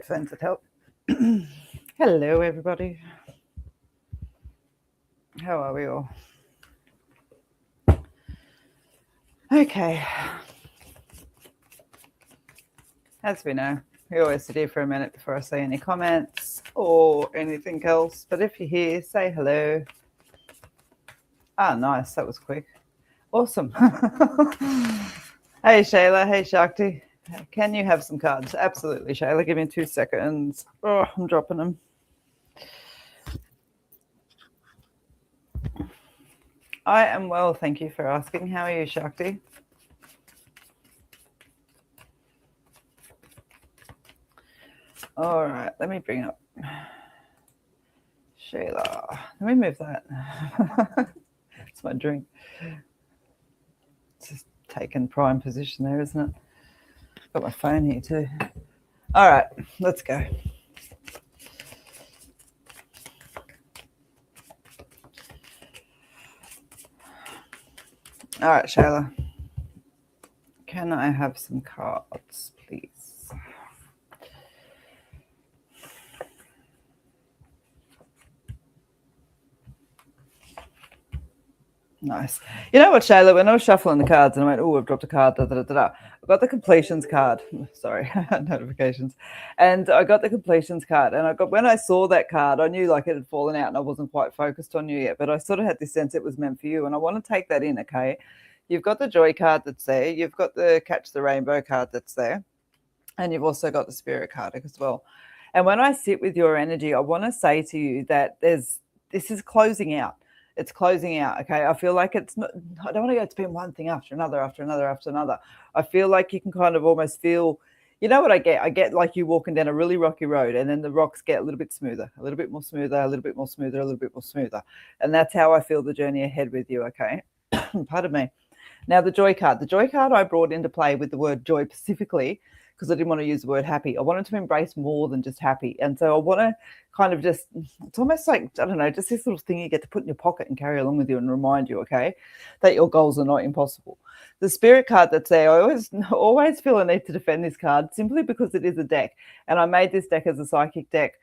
headphones would help. Hello, everybody. How are we all? Okay. As we know, we always sit here for a minute before I say any comments or anything else. But if you're here, say hello. Ah, nice. That was quick. Awesome. Hey, Shayla. Hey, Shakti. Can you have some cards? Absolutely, Shayla. Give me 2 seconds. Oh, I'm dropping them. I am well, thank you for asking. How are you, Shakti? All right, let me bring up Shayla. Let me move that. It's my drink. It's just taken prime position there, isn't it? Got my phone here too. All right, let's go. All right, Shayla. Can I have some cards, please? Nice. You know what, Shayla? When I was shuffling the cards and I went, oh, I've dropped a card, I got the completions card. Sorry, notifications. And I got the completions card. And when I saw that card, I knew like it had fallen out and I wasn't quite focused on you yet. But I sort of had this sense it was meant for you. And I want to take that in, okay? You've got the joy card that's there. You've got the catch the rainbow card that's there. And you've also got the spirit card as well. And when I sit with your energy, I want to say to you that this is closing out. It's closing out, okay? I feel like it's not, I don't want to go to being one thing after another, after another, after another. I feel like you can kind of almost feel, you know what I get? I get like you walking down a really rocky road and then the rocks get a little bit smoother, a little bit more smoother, a little bit more smoother, a little bit more smoother. And that's how I feel the journey ahead with you, okay? Pardon me. Now, the joy card I brought into play with the word joy specifically because I didn't want to use the word happy. I wanted to embrace more than just happy. And so I want to kind of just, it's almost like, I don't know, just this little thing you get to put in your pocket and carry along with you and remind you, okay, that your goals are not impossible. The spirit card that's there, I always feel a need to defend this card simply because it is a deck. And I made this deck as a psychic deck.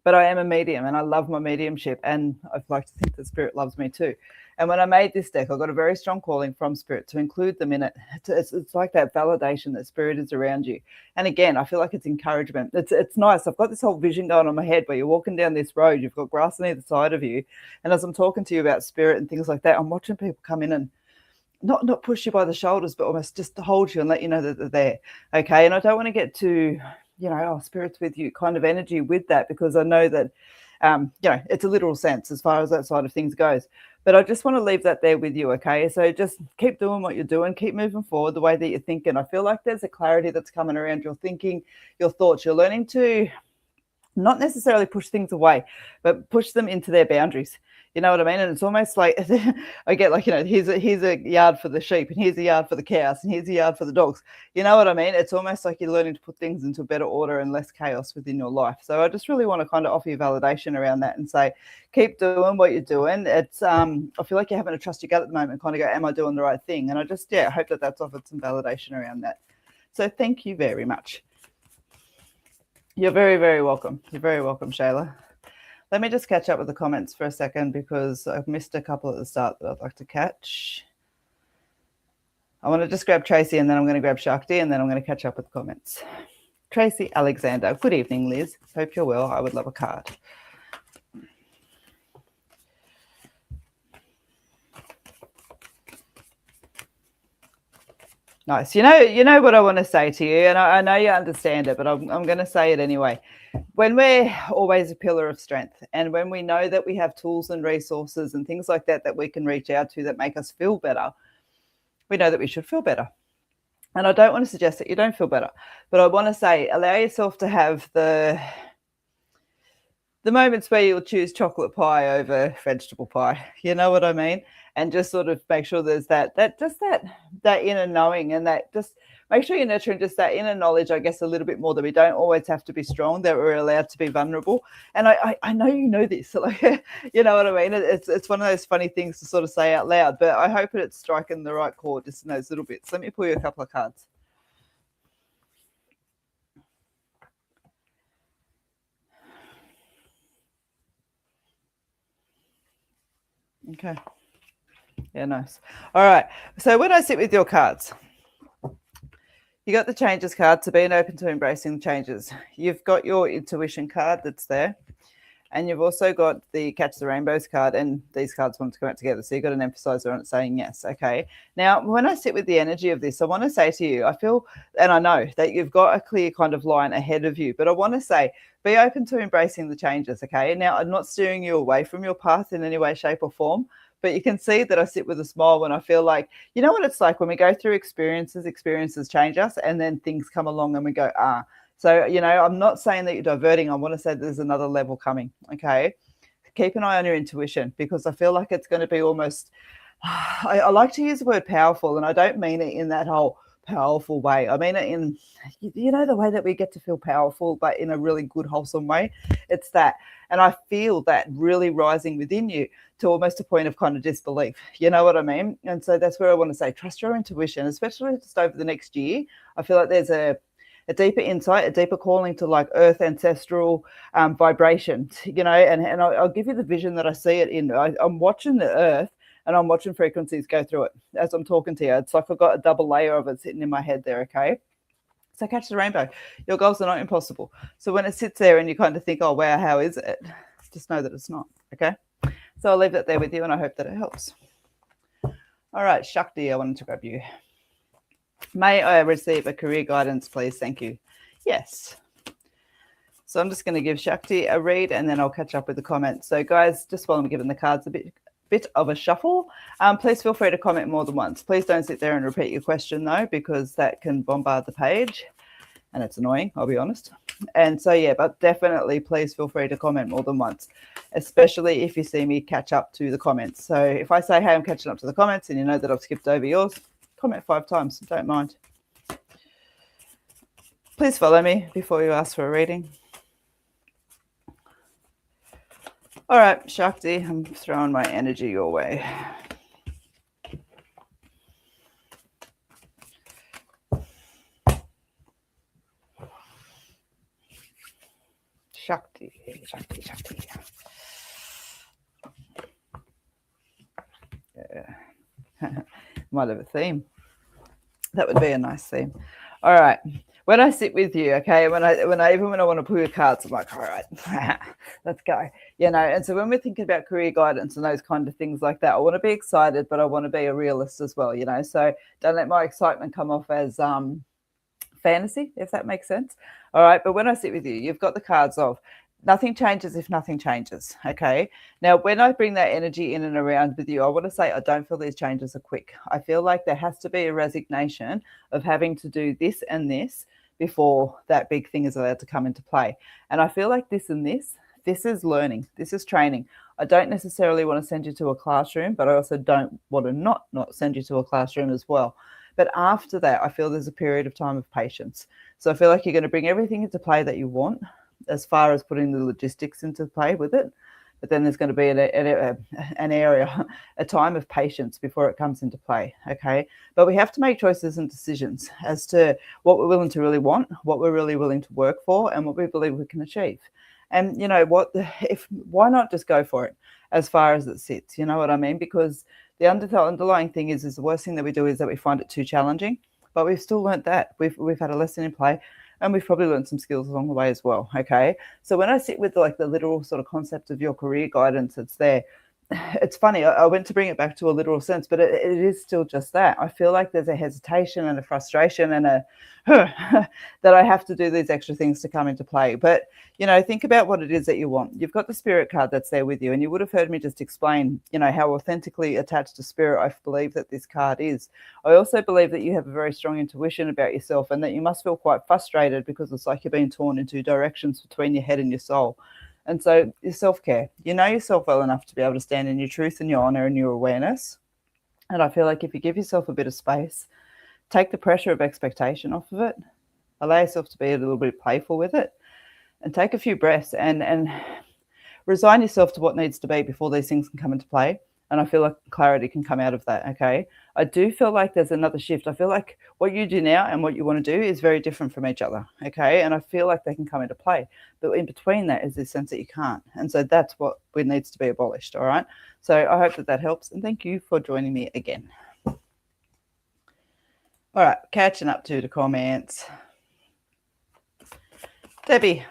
But I am a medium and I love my mediumship and I'd like to think that spirit loves me too. And when I made this deck, I got a very strong calling from spirit to include them in it. It's like that validation that spirit is around you. And again, I feel like it's encouragement. It's nice. I've got this whole vision going on my head where you're walking down this road, you've got grass on either side of you. And as I'm talking to you about spirit and things like that, I'm watching people come in and not push you by the shoulders, but almost just to hold you and let you know that they're there. Okay. And I don't want to get too, spirit's with you kind of energy with that, because I know that, it's a literal sense as far as that side of things goes. But I just want to leave that there with you, okay? So just keep doing what you're doing, keep moving forward the way that you're thinking. I feel like there's a clarity that's coming around your thinking, your thoughts. You're learning to not necessarily push things away, but push them into their boundaries. You know what I mean? And it's almost like I get like, here's a yard for the sheep and here's a yard for the cows and here's a yard for the dogs. You know what I mean? It's almost like you're learning to put things into better order and less chaos within your life. So I just really want to kind of offer you validation around that and say, keep doing what you're doing. It's I feel like you're having to trust your gut at the moment, kind of go, am I doing the right thing? And I just, hope that that's offered some validation around that. So thank you very much. You're very, very welcome. You're very welcome, Shayla. Let me just catch up with the comments for a second because I've missed a couple at the start that I'd like to catch. I want to just grab Tracy and then I'm going to grab Shakti and then I'm going to catch up with the comments. Tracy Alexander. Good evening, Liz. Hope you're well. I would love a card. Nice. You know what I want to say to you, and I know you understand it, but I'm going to say it anyway. When we're always a pillar of strength and when we know that we have tools and resources and things like that we can reach out to that make us feel better, we know that we should feel better. And I don't want to suggest that you don't feel better, but I want to say allow yourself to have the moments where you'll choose chocolate pie over vegetable pie. You know what I mean? And just sort of make sure there's that inner knowing and that just make sure you're nurturing just that inner knowledge, I guess, a little bit more, that we don't always have to be strong, that we're allowed to be vulnerable. And I know you know this, so like, you know what I mean? It's one of those funny things to sort of say out loud, but I hope it's striking the right chord just in those little bits. Let me pull you a couple of cards. Okay. Yeah, nice. All right. So when I sit with your cards, you got the changes card, so being open to embracing changes. You've got your intuition card that's there. And you've also got the Catch the Rainbows card, and these cards want to come out together. So you've got an emphasizer on it saying yes. Okay. Now, when I sit with the energy of this, I want to say to you, I feel, and I know that you've got a clear kind of line ahead of you, but I want to say, be open to embracing the changes. Okay. Now, I'm not steering you away from your path in any way, shape, or form. But you can see that I sit with a smile when I feel like, you know what it's like when we go through experiences change us, and then things come along and we go, So, I'm not saying that you're diverting. I want to say there's another level coming, okay? Keep an eye on your intuition, because I feel like it's going to be almost, I like to use the word powerful, and I don't mean it in that whole powerful way. I mean it in, the way that we get to feel powerful, but in a really good, wholesome way. It's that. And I feel that really rising within you to almost a point of kind of disbelief. You know what I mean? And so that's where I want to say, trust your intuition, especially just over the next year. I feel like there's a deeper insight, a deeper calling to like earth ancestral vibrations, and I'll give you the vision that I see it in. I'm watching the earth, and I'm watching frequencies go through it as I'm talking to you. It's like I've got a double layer of it sitting in my head there, okay? So catch the rainbow. Your goals are not impossible. So when it sits there and you kind of think, oh, wow, how is it? Just know that it's not, okay? So I'll leave that there with you, and I hope that it helps. All right, Shakti, I wanted to grab you. May I receive a career guidance, please? Thank you. Yes. So I'm just going to give Shakti a read, and then I'll catch up with the comments. So guys, just while I'm giving the cards a bit of a shuffle, please feel free to comment more than once. Please don't sit there and repeat your question though, because that can bombard the page and it's annoying, I'll be honest. And so, yeah, but definitely please feel free to comment more than once, especially if you see me catch up to the comments. So if I say, hey, I'm catching up to the comments, and you know that I've skipped over yours, comment 5 times, don't mind. Please follow me before you ask for a reading. All right, Shakti, I'm throwing my energy your way. Shakti. Yeah. Might have a theme. That would be a nice theme. All right. When I sit with you, okay, when I want to pull your cards, I'm like, all right, let's go. And so when we're thinking about career guidance and those kind of things like that, I want to be excited, but I want to be a realist as well, So don't let my excitement come off as fantasy, if that makes sense. All right. But when I sit with you, you've got the cards of nothing changes if nothing changes. Okay. Now, when I bring that energy in and around with you, I want to say I don't feel these changes are quick. I feel like there has to be a resignation of having to do this and this before that big thing is allowed to come into play. And I feel like this and this is learning. This is training. I don't necessarily want to send you to a classroom, but I also don't want to not send you to a classroom as well. But after that, I feel there's a period of time of patience. So I feel like you're going to bring everything into play that you want, as far as putting the logistics into play with it. But then there's going to be an area, a time of patience before it comes into play, okay? But we have to make choices and decisions as to what we're willing to really want, what we're really willing to work for, and what we believe we can achieve. And you know what, why not just go for it as far as it sits? You know what I mean? Because the underlying thing is the worst thing that we do is that we find it too challenging, but we've still learned that. We've had a lesson in play. And we've probably learned some skills along the way as well, okay? So when I sit with like the literal sort of concept of your career guidance, it's there. It's funny, I went to bring it back to a literal sense, but it is still just that. I feel like there's a hesitation and a frustration and that I have to do these extra things to come into play. But, think about what it is that you want. You've got the spirit card that's there with you, and you would have heard me just explain, how authentically attached to spirit I believe that this card is. I also believe that you have a very strong intuition about yourself, and that you must feel quite frustrated because it's like you're being torn in 2 directions between your head and your soul. And so your self-care, you know yourself well enough to be able to stand in your truth and your honor and your awareness. And I feel like if you give yourself a bit of space, take the pressure of expectation off of it, allow yourself to be a little bit playful with it, and take a few breaths and resign yourself to what needs to be before these things can come into play. And I feel like clarity can come out of that. Okay. I do feel like there's another shift. I feel like what you do now and what you want to do is very different from each other. Okay. And I feel like they can come into play. But in between that is this sense that you can't. And so that's what needs to be abolished. All right. So I hope that helps. And thank you for joining me again. All right. Catching up to the comments. Debbie.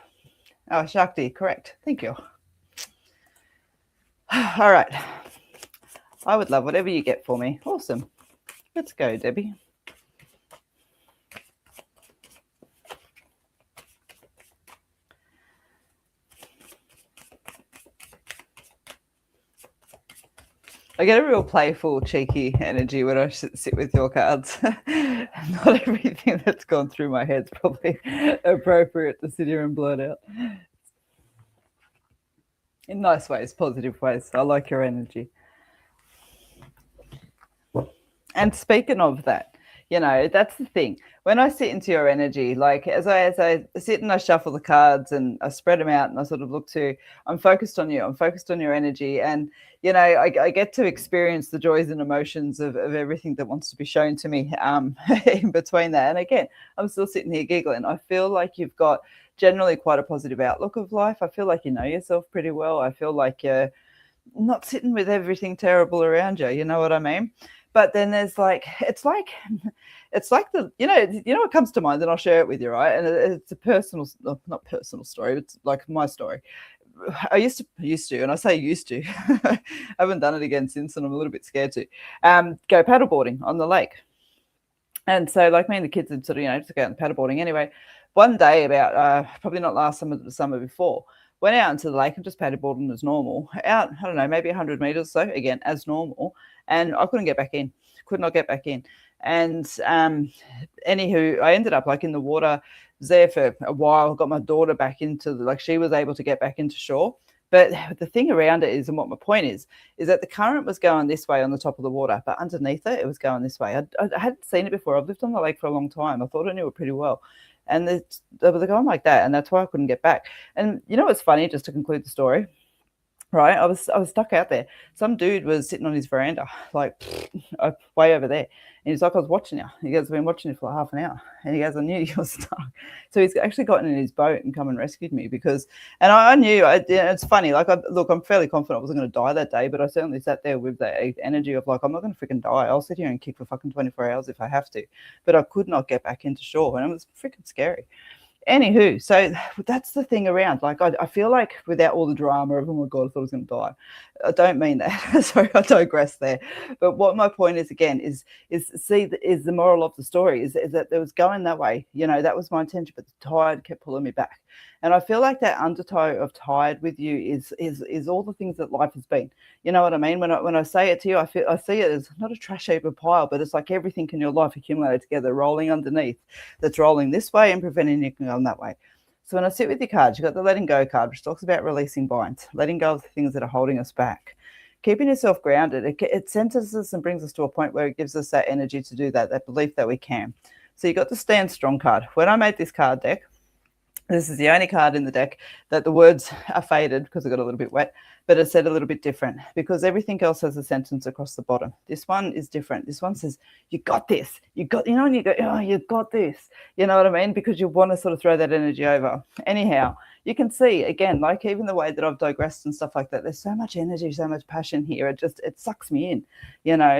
Oh, Shakti. Correct. Thank you. All right. I would love whatever you get for me. Awesome. Let's go, Debbie. I get a real playful, cheeky energy when I sit with your cards. Not everything that's gone through my head's probably appropriate to sit here and blurt out. In nice ways, positive ways. I like your energy. And speaking of that, that's the thing. When I sit into your energy, like as I sit and I shuffle the cards and I spread them out and I sort of look to, I'm focused on you. I'm focused on your energy. And, I get to experience the joys and emotions of everything that wants to be shown to me in between that. And again, I'm still sitting here giggling. I feel like you've got generally quite a positive outlook of life. I feel like you know yourself pretty well. I feel like you're not sitting with everything terrible around you. You know what I mean? But then there's it's like the what comes to mind, and I'll share it with you, right? And it's a personal, not personal story. It's like my story. I used to, and I say used to, I haven't done it again since, and I'm a little bit scared to go paddleboarding on the lake. And so, like me and the kids would sort of, just go out paddleboarding. Anyway, one day about probably not last summer, but the summer before, went out into the lake and just paddleboarding as normal. Out, I don't know, maybe 100 meters or so, again, as normal. And I couldn't get back in, could not get back in. And anywho, I ended up like in the water there for a while, got my daughter back into she was able to get back into shore. But the thing around it is, and what my point is that the current was going this way on the top of the water, but underneath it, it was going this way. I hadn't seen it before. I've lived on the lake for a long time. I thought I knew it pretty well. And they were going like that, and that's why I couldn't get back. And you know what's funny, just to conclude the story, right? I was stuck out there. Some dude was sitting on his veranda, way over there. And he's like, I was watching you. He goes, I've been watching you for half an hour. And he goes, I knew you were stuck. So he's actually gotten in his boat and come and rescued me and I knew, it's funny. I'm fairly confident I wasn't going to die that day, but I certainly sat there with that energy of I'm not going to freaking die. I'll sit here and kick for fucking 24 hours if I have to. But I could not get back into shore, and it was freaking scary. Anywho, so that's the thing around. I feel like without all the drama of, oh my God, I thought I was going to die. I don't mean that. Sorry, I digress there. But what my point is, again, is the moral of the story is that there was going that way. That was my intention, but the tide kept pulling me back. And I feel like that undertow of tide with you is all the things that life has been. You know what I mean? When I say it to you, I see it as not a trash heap of pile, but it's like everything in your life accumulated together, rolling underneath, that's rolling this way and preventing you from going that way. So when I sit with your cards, you've got the letting go card, which talks about releasing binds, letting go of the things that are holding us back. Keeping yourself grounded, it centers us and brings us to a point where it gives us that energy to do that belief that we can. So you got the Stand Strong card. When I made this card deck, this is the only card in the deck that the words are faded because it got a little bit wet, but it said a little bit different because everything else has a sentence across the bottom. This one is different. This one says, you got this. And you go, oh, you got this. You know what I mean? Because you want to sort of throw that energy over. Anyhow, you can see, again, even the way that I've digressed and stuff like that, there's so much energy, so much passion here. It sucks me in,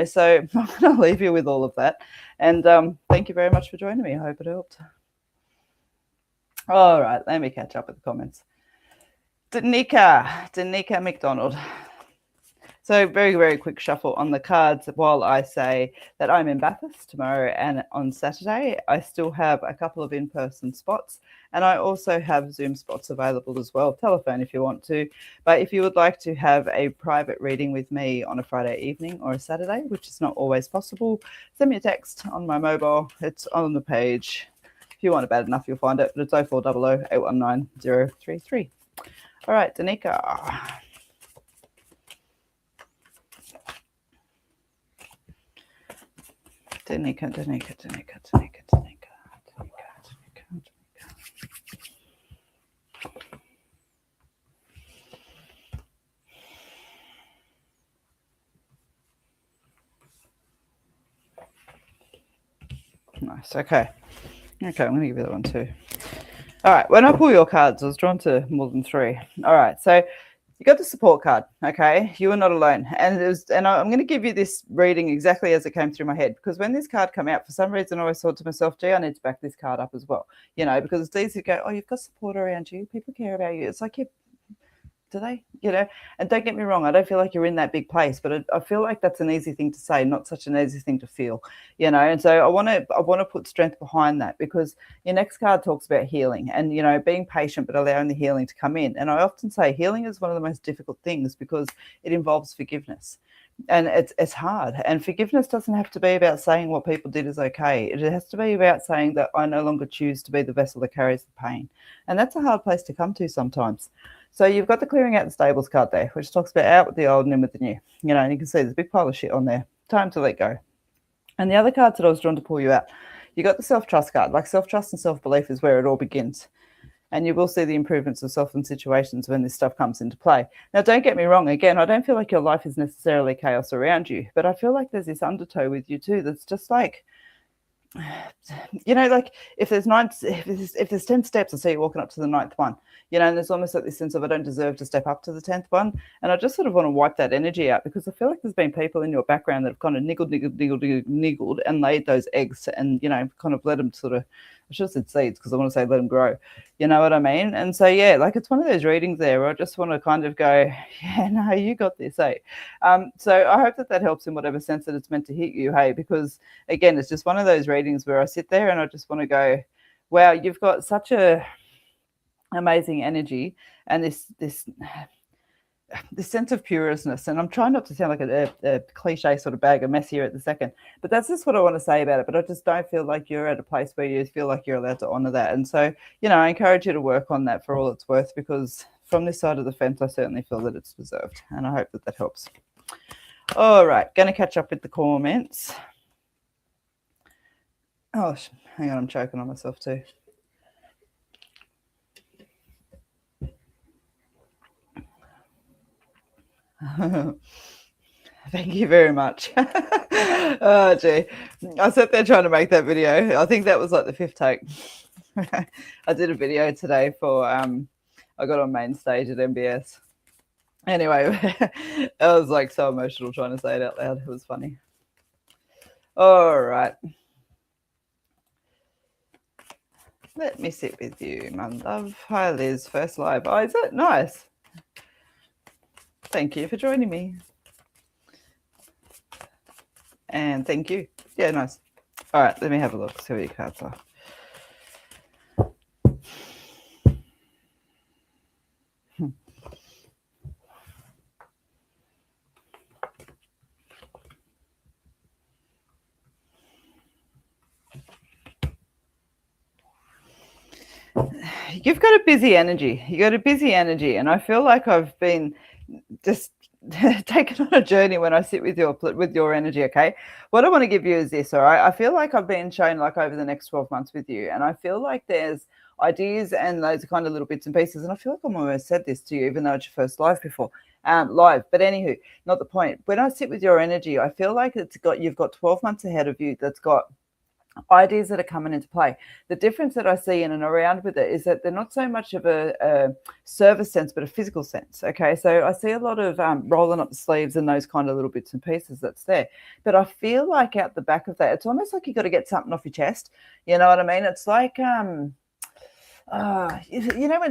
So I'm going to leave you with all of that. And thank you very much for joining me. I hope it helped. All right, let me catch up with the comments. Danica McDonald. So very, very quick shuffle on the cards while I say that I'm in Bathurst tomorrow and on Saturday. I still have a couple of in-person spots, and I also have Zoom spots available as well, telephone if you want to. But if you would like to have a private reading with me on a Friday evening or a Saturday, which is not always possible, send me a text on my mobile. It's on the page. If you want it bad enough, you'll find it, but it's 0400 819 033. All right, Danica. Nice. Okay. Okay, I'm going to give you that one too. All right. When I pull your cards, I was drawn to more than 3. All right. So you got the support card. Okay. You are not alone. And I'm going to give you this reading exactly as it came through my head, because when this card came out, for some reason, I always thought to myself, gee, I need to back this card up as well. Because it's easy to go, oh, you've got support around you. People care about you. It's like, do they? And don't get me wrong, I don't feel like you're in that big place, but I feel like that's an easy thing to say, not such an easy thing to feel, and so I want to put strength behind that, because your next card talks about healing and being patient but allowing the healing to come in. And I often say healing is one of the most difficult things, because it involves forgiveness. And it's hard. And forgiveness doesn't have to be about saying what people did is okay. It has to be about saying that I no longer choose to be the vessel that carries the pain. And that's a hard place to come to sometimes. So you've got the clearing out the stables card there, which talks about out with the old and in with the new. And you can see there's a big pile of shit on there. Time to let go. And the other cards that I was drawn to pull you out, you got the self-trust card. Like self-trust and self-belief is where it all begins. And you will see the improvements of self in situations when this stuff comes into play. Now, don't get me wrong. Again, I don't feel like your life is necessarily chaos around you, but I feel like there's this undertow with you too that's just like, like if there's 10 steps, I see you walking up to the 9th one, and there's almost like this sense of I don't deserve to step up to the 10th one. And I just sort of want to wipe that energy out, because I feel like there's been people in your background that have kind of niggled and laid those eggs and, kind of let them sort of, I should have said seeds because I want to say let them grow. You know what I mean? And so, yeah, like it's one of those readings there where I just want to kind of go, yeah, no, you got this, hey. So I hope that helps in whatever sense that it's meant to hit you, hey, because, again, it's just one of those readings where I sit there and I just want to go, wow, you've got such a amazing energy and this sense of pureness. And I'm trying not to sound like a cliche sort of bag of mess here at the second, but that's just what I want to say about it. But I just don't feel like you're at a place where you feel like you're allowed to honor that. And so, I encourage you to work on that for all it's worth, because from this side of the fence, I certainly feel that it's deserved. And I hope that helps. All right. Going to catch up with the comments. Oh, hang on. I'm choking on myself too. Thank you very much. Oh, gee. I sat there trying to make that video. I think that was like the 5th take. I did a video today for, I got on main stage at MBS. Anyway, I was like so emotional trying to say it out loud. It was funny. All right. Let me sit with you, my love. Hi, Liz. First live. Oh, is it? Nice. Thank you for joining me. And thank you. Yeah, nice. All right, let me have a look, see what your cards are. You've got a busy energy. You got a busy energy, and I feel like I've been just taken on a journey when I sit with your energy. Okay, what I want to give you is this. All right, I feel like I've been shown like over the next 12 months with you, and I feel like there's ideas and those kind of little bits and pieces. And I feel like I've almost said this to you, even though it's your first live before. Live, but anywho, not the point. When I sit with your energy, I feel like you've got 12 months ahead of you that's got ideas that are coming into play. The difference that I see in and around with it is that they're not so much of a service sense, but a physical sense. Okay, so I see a lot of rolling up the sleeves and those kind of little bits and pieces that's there. But I feel like out the back of that, it's almost like you got to get something off your chest. You know what I mean? It's like when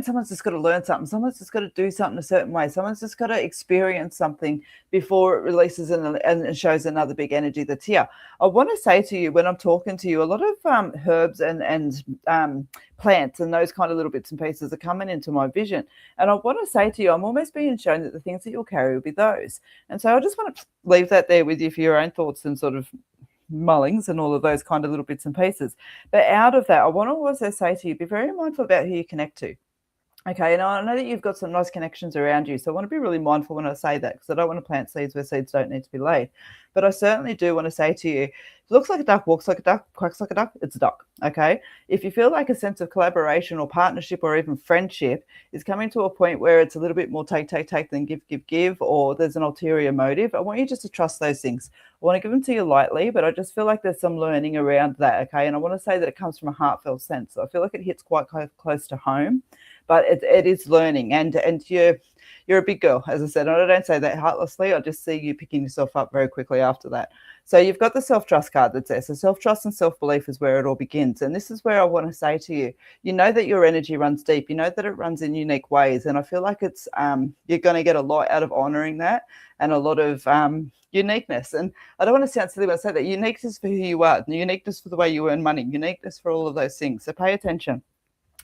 someone's just got to learn something, someone's just got to do something a certain way, someone's just got to experience something before it releases and shows another big energy that's here. I want to say to you, when I'm talking to you, a lot of herbs and plants and those kind of little bits and pieces are coming into my vision. And I want to say to you, I'm almost being shown that the things that you'll carry will be those. And so I just want to leave that there with you for your own thoughts and sort of mullings and all of those kind of little bits and pieces. But out of that, I want to also say to you, be very mindful about who you connect to. Okay, and I know that you've got some nice connections around you, so I want to be really mindful when I say that because I don't want to plant seeds where seeds don't need to be laid. But I certainly do want to say to you, looks like a duck, walks like a duck, quacks like a duck, it's a duck. Okay. If you feel like a sense of collaboration or partnership or even friendship is coming to a point where it's a little bit more take, take, take than give, give, give, or there's an ulterior motive, I want you just to trust those things. I want to give them to you lightly, but I just feel like there's some learning around that. Okay. And I want to say that it comes from a heartfelt sense. So I feel like it hits quite close to home, but it is learning, and you're a big girl, as I said, and I don't say that heartlessly. I just see you picking yourself up very quickly after that. So you've got the self-trust card that's there. So self-trust and self-belief is where it all begins, and this is where I want to say to you, you know that your energy runs deep, you know that it runs in unique ways, and I feel like it's you're going to get a lot out of honoring that, and a lot of uniqueness. And I don't want to sound silly when I say that. Uniqueness for who you are, uniqueness for the way you earn money, uniqueness for all of those things. So pay attention.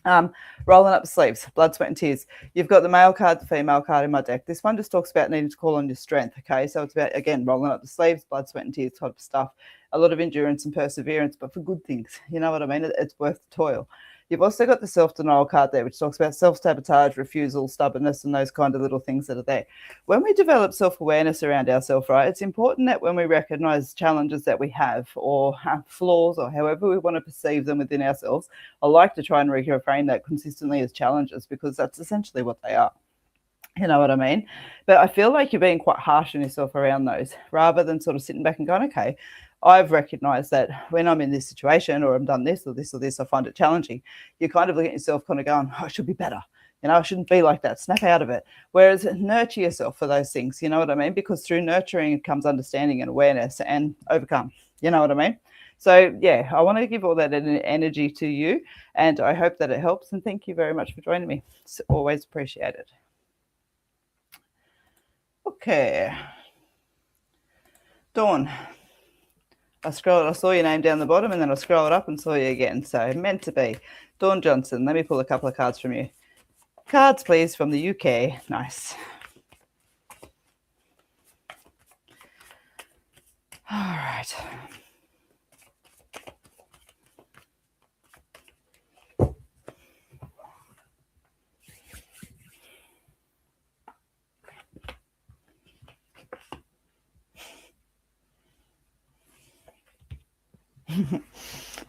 Rolling up the sleeves, blood, sweat, and tears. You've got the male card, the female card in my deck. This one just talks about needing to call on your strength. Okay, so it's about, again, rolling up the sleeves, blood, sweat, and tears type of stuff. A lot of endurance and perseverance, but for good things. You know what I mean? It's worth the toil. You've also got the self-denial card there, which talks about self-sabotage, refusal, stubbornness, and those kind of little things that are there. When we develop self-awareness around ourselves, right, it's important that when we recognize challenges that we have or flaws or however we want to perceive them within ourselves, I like to try and reframe that consistently as challenges because that's essentially what they are. You know what I mean? But I feel like you're being quite harsh on yourself around those rather than sort of sitting back and going, okay, I've recognized that when I'm in this situation or I'm done this or this or this, I find it challenging. You kind of look at yourself kind of going, oh, I should be better. You know, I shouldn't be like that. Snap out of it. Whereas nurture yourself for those things. You know what I mean? Because through nurturing comes understanding and awareness and overcome. You know what I mean? So, yeah, I want to give all that energy to you. And I hope that it helps. And thank you very much for joining me. It's always appreciated. Okay. Dawn. I saw your name down the bottom and then I scrolled up and saw you again. So meant to be. Dawn Johnson, let me pull a couple of cards from you. Cards, please, from the UK. Nice. All right.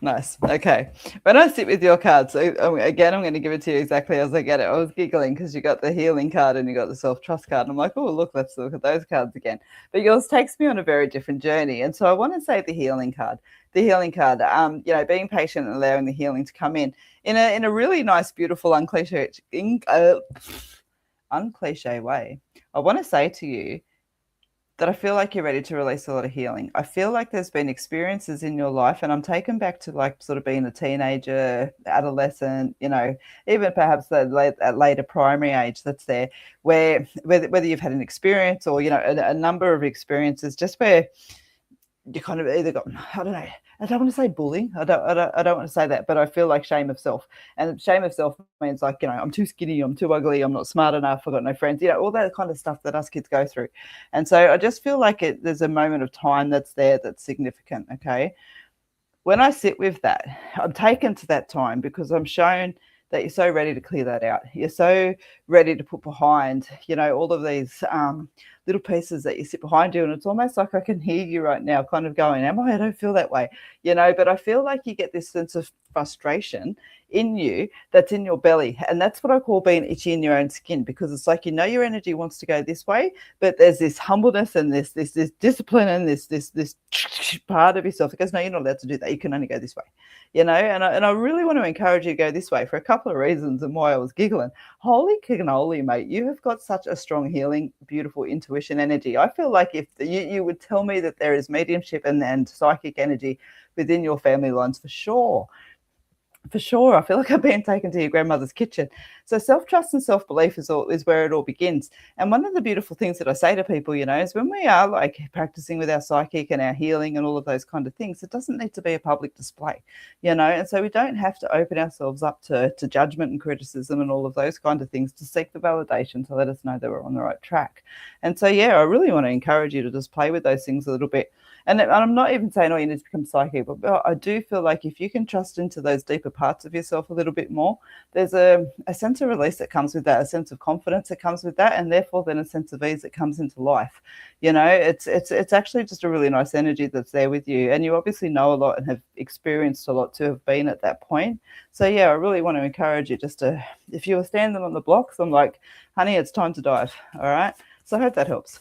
Nice. Okay. When I sit with your cards, so again, I'm going to give it to you exactly as I get it. I was giggling because you got the healing card and you got the self-trust card. And I'm like, oh, look, let's look at those cards again. But yours takes me on a very different journey. And so I want to say the healing card. The healing card, being patient and allowing the healing to come in a really nice, beautiful, uncliche way. I want to say to you that I feel like you're ready to release a lot of healing. I feel like there's been experiences in your life, and I'm taken back to like sort of being a teenager, adolescent, even perhaps at later primary age that's there, where whether you've had an experience or, a number of experiences just where you kind of either got, I don't know, I don't want to say bullying. I don't want to say that, but I feel like shame of self. And shame of self means like, I'm too skinny, I'm too ugly, I'm not smart enough, I've got no friends, all that kind of stuff that us kids go through. And so I just feel like there's a moment of time that's there that's significant, okay? When I sit with that, I'm taken to that time because I'm shown that you're so ready to clear that out. You're so ready to put behind, all of these little pieces that you sit behind you. And it's almost like I can hear you right now kind of going, I don't feel that way, but I feel like you get this sense of frustration in you that's in your belly. And that's what I call being itchy in your own skin, because it's like, your energy wants to go this way, but there's this humbleness and this discipline and this part of yourself that goes, no, you're not allowed to do that. You can only go this way, and I really want to encourage you to go this way for a couple of reasons and why I was giggling. Holy cannoli, mate. You have got such a strong, healing, beautiful intuition energy. I feel like if you would tell me that there is mediumship and psychic energy within your family lines, for sure. For sure. I feel like I'm being taken to your grandmother's kitchen. So self-trust and self-belief is where it all begins. And one of the beautiful things that I say to people, is when we are like practicing with our psychic and our healing and all of those kind of things, it doesn't need to be a public display, and so we don't have to open ourselves up to judgment and criticism and all of those kind of things to seek the validation to let us know that we're on the right track. And so, yeah, I really want to encourage you to just play with those things a little bit. And I'm not even saying, you need to become psychic, but I do feel like if you can trust into those deeper parts of yourself a little bit more. There's a sense of release that comes with that, a sense of confidence that comes with that, and therefore then a sense of ease that comes into life. You know, it's actually just a really nice energy that's there with you, and you obviously know a lot and have experienced a lot to have been at that point. So yeah, I really want to encourage you just to, if you were standing on the blocks, I'm like, honey, it's time to dive. All right. So I hope that helps.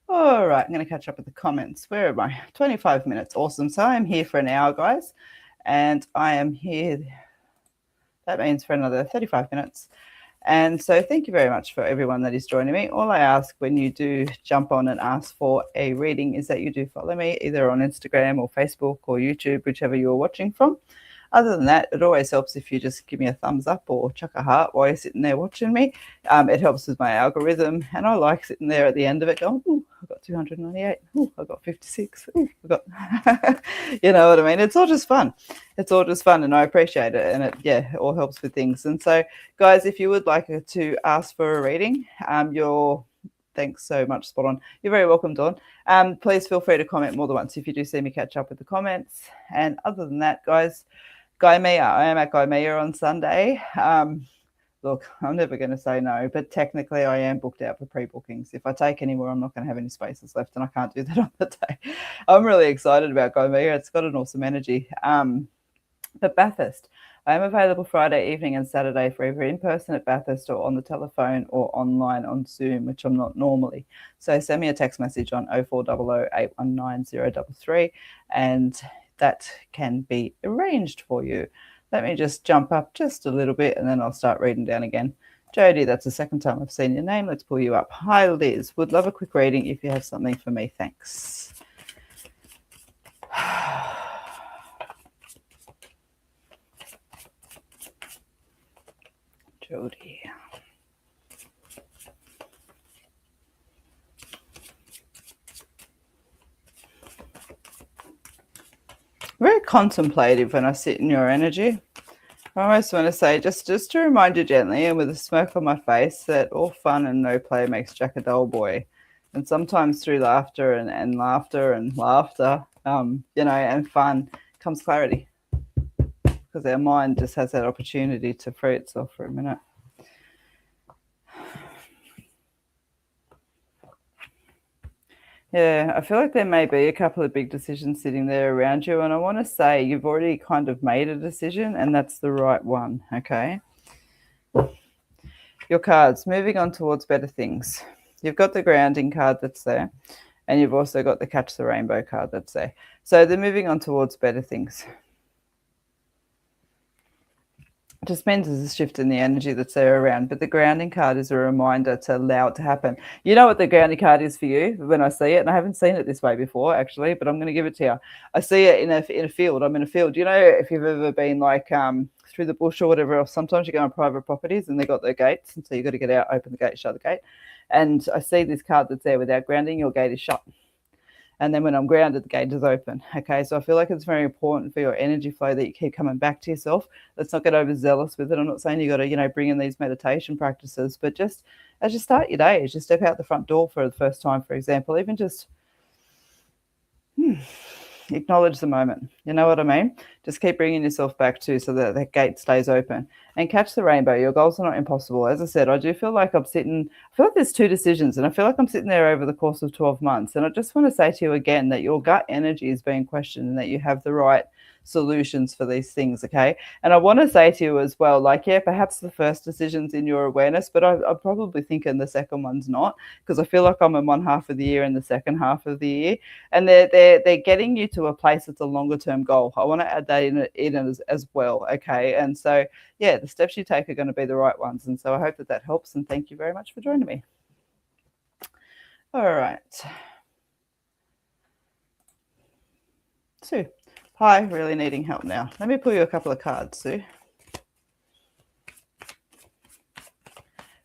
All right, I'm going to catch up with the comments. Where am I? 25 minutes. Awesome. So I am here for an hour, guys, and I am here. That means for another 35 minutes. And so thank you very much for everyone that is joining me. All I ask when you do jump on and ask for a reading is that you do follow me either on Instagram or Facebook or YouTube, whichever you're watching from. Other than that, it always helps if you just give me a thumbs up or chuck a heart while you're sitting there watching me. It helps with my algorithm, and I like sitting there at the end of it going, "Ooh, I've got 298. Ooh, I've got 56. Ooh, I've got," you know what I mean? It's all just fun. It's all just fun, and I appreciate it. And it all helps with things. And so, guys, if you would like to ask for a reading, thanks so much, Spot On. You're very welcome, Dawn. Please feel free to comment more than once if you do see me catch up with the comments. And other than that, guys, Guy Mia. I am at Guy Mia on Sunday. Look, I'm never going to say no, but technically I am booked out for pre-bookings. If I take any more, I'm not going to have any spaces left, and I can't do that on the day. I'm really excited about Guy Mia. It's got an awesome energy. But Bathurst, I am available Friday evening and Saturday for either in person at Bathurst or on the telephone or online on Zoom, which I'm not normally. So send me a text message on 0400 819 033 and that can be arranged for you. Let me just jump up just a little bit and then I'll start reading down again. Jody, that's the second time I've seen your name. Let's pull you up. Hi, Liz. Would love a quick reading if you have something for me. Thanks. Jody. Very contemplative when I sit in your energy. I almost want to say, just to remind you gently and with a smirk on my face, that all fun and no play makes Jack a dull boy. And sometimes through laughter and laughter and laughter, and fun comes clarity. Because our mind just has that opportunity to free itself for a minute. Yeah, I feel like there may be a couple of big decisions sitting there around you. And I want to say you've already kind of made a decision and that's the right one, okay? Your cards, moving on towards better things. You've got the grounding card that's there. And you've also got the catch the rainbow card that's there. So they're moving on towards better things. It just means there's a shift in the energy that's there around. But the grounding card is a reminder to allow it to happen. You know what the grounding card is for you when I see it? And I haven't seen it this way before, actually, but I'm going to give it to you. I see it in a field. I'm in a field. You know, if you've ever been like through the bush or whatever else, sometimes you go on private properties and they've got their gates. And so you've got to get out, open the gate, shut the gate. And I see this card that's there without grounding, your gate is shut. And then when I'm grounded, the gate is open. Okay, so I feel like it's very important for your energy flow that you keep coming back to yourself. Let's not get overzealous with it. I'm not saying you got to, bring in these meditation practices, but just as you start your day, as you step out the front door for the first time, for example, even just acknowledge the moment. You know what I mean? Just keep bringing yourself back to so that that gate stays open and catch the rainbow. Your goals are not impossible. As I said, I do feel like I feel like there's two decisions and I feel like I'm sitting there over the course of 12 months. And I just want to say to you again that your gut energy is being questioned and that you have the right solutions for these things, okay? And I want to say to you as well, like, yeah, perhaps the first decision's in your awareness, but I'm probably thinking the second one's not, because I feel like I'm in one half of the year and the second half of the year, and they're getting you to a place that's a longer term goal. I want to add that in as well, okay? And so, yeah, the steps you take are going to be the right ones, and so I hope that helps, and thank you very much for joining me. All right. Sue. Hi, really needing help now. Let me pull you a couple of cards, Sue.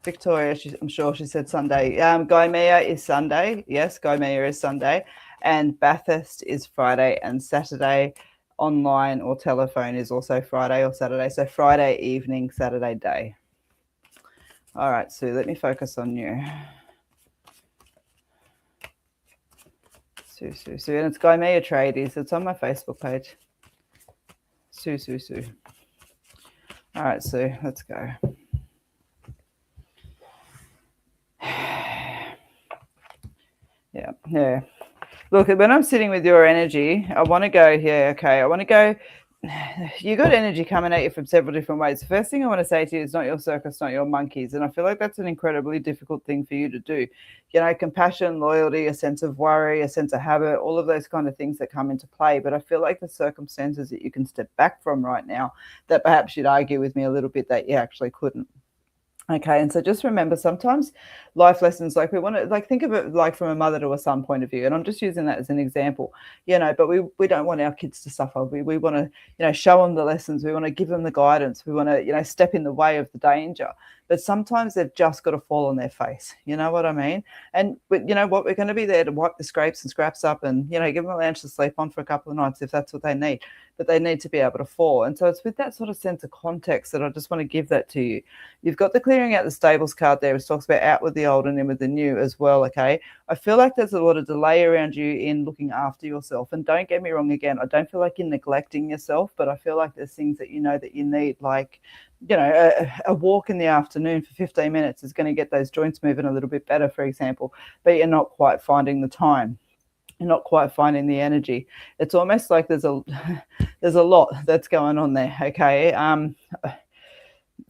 Victoria, I'm sure she said Sunday. Guy Mia is Sunday. Yes, Guy Mia is Sunday. And Bathurst is Friday and Saturday. Online or telephone is also Friday or Saturday. So Friday evening, Saturday day. All right, Sue, let me focus on you. Sue. And it's Guy Mia Tradies. It's on my Facebook page. Sue. All right, Sue, let's go. Yeah. Look, when I'm sitting with your energy, I want to go here. Okay, I want to go. You got energy coming at you from several different ways. The first thing I want to say to you is not your circus, not your monkeys. And I feel like that's an incredibly difficult thing for you to do. You know, compassion, loyalty, a sense of worry, a sense of habit, all of those kind of things that come into play. But I feel like the circumstances that you can step back from right now, that perhaps you'd argue with me a little bit that you actually couldn't. Okay, and so just remember, sometimes life lessons, like we want to, like, think of it like from a mother to a son point of view, and I'm just using that as an example, you know. But we don't want our kids to suffer. We want to, you know, show them the lessons. We want to give them the guidance. We want to, you know, step in the way of the danger. But sometimes they've just got to fall on their face. You know what I mean? And but you know what, we're going to be there to wipe the scrapes and scraps up, and you know, give them a lounge to sleep on for a couple of nights if that's what they need. But they need to be able to fall. And so it's with that sort of sense of context that I just want to give that to you. You've got the clearing out the stables card there, which talks about out with the old and in with the new as well, okay? I feel like there's a lot of delay around you in looking after yourself. And don't get me wrong again, I don't feel like you're neglecting yourself, but I feel like there's things that you know that you need, like, you know, a walk in the afternoon for 15 minutes is going to get those joints moving a little bit better, for example, but you're not quite finding the time. You're not quite finding the energy. It's almost like there's a lot that's going on there, okay?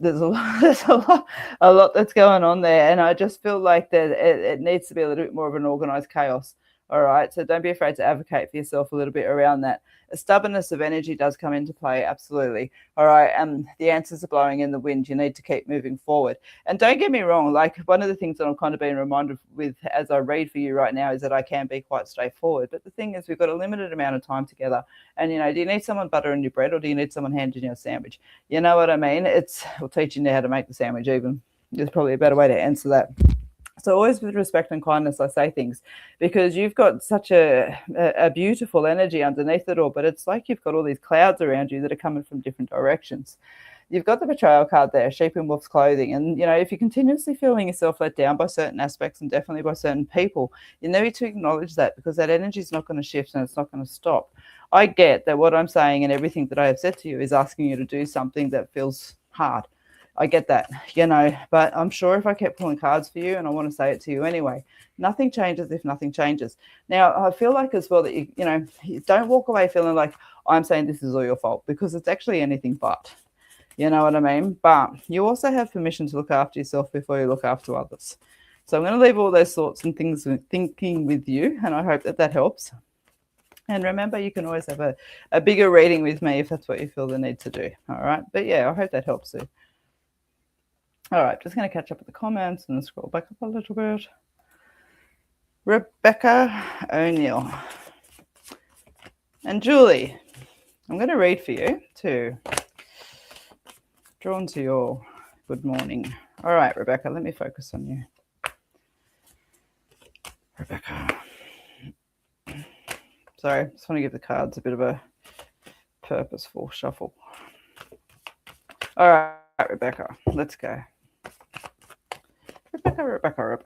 There's a lot that's going on there, and I just feel like that it needs to be a little bit more of an organized chaos. All right, so don't be afraid to advocate for yourself a little bit around that. A stubbornness of energy does come into play, absolutely. All right, and the answers are blowing in the wind. You need to keep moving forward. And don't get me wrong, like, one of the things that I'm kind of being reminded with as I read for you right now is that I can be quite straightforward. But the thing is, we've got a limited amount of time together. And, you know, do you need someone buttering your bread, or do you need someone handing you a sandwich? You know what I mean? We'll teaching you how to make the sandwich even. There's probably a better way to answer that. So always with respect and kindness, I say things, because you've got such a beautiful energy underneath it all, but it's like you've got all these clouds around you that are coming from different directions. You've got the betrayal card there, sheep in wolf's clothing. And, you know, if you're continuously feeling yourself let down by certain aspects and definitely by certain people, you need to acknowledge that, because that energy is not going to shift and it's not going to stop. I get that what I'm saying and everything that I have said to you is asking you to do something that feels hard. I get that, you know, but I'm sure if I kept pulling cards for you, and I want to say it to you anyway, nothing changes if nothing changes. Now, I feel like as well that, you know, don't walk away feeling like I'm saying this is all your fault, because it's actually anything but, you know what I mean? But you also have permission to look after yourself before you look after others. So I'm going to leave all those thoughts and things thinking with you, and I hope that that helps. And remember, you can always have a bigger reading with me if that's what you feel the need to do. All right. But yeah, I hope that helps you. All right, just going to catch up with the comments and scroll back up a little bit. Rebecca O'Neill. And Julie, I'm going to read for you too. Drawn to your good morning. All right, Rebecca, let me focus on you. Rebecca. Sorry, just want to give the cards a bit of a purposeful shuffle. All right, Rebecca, let's go. Rebecca.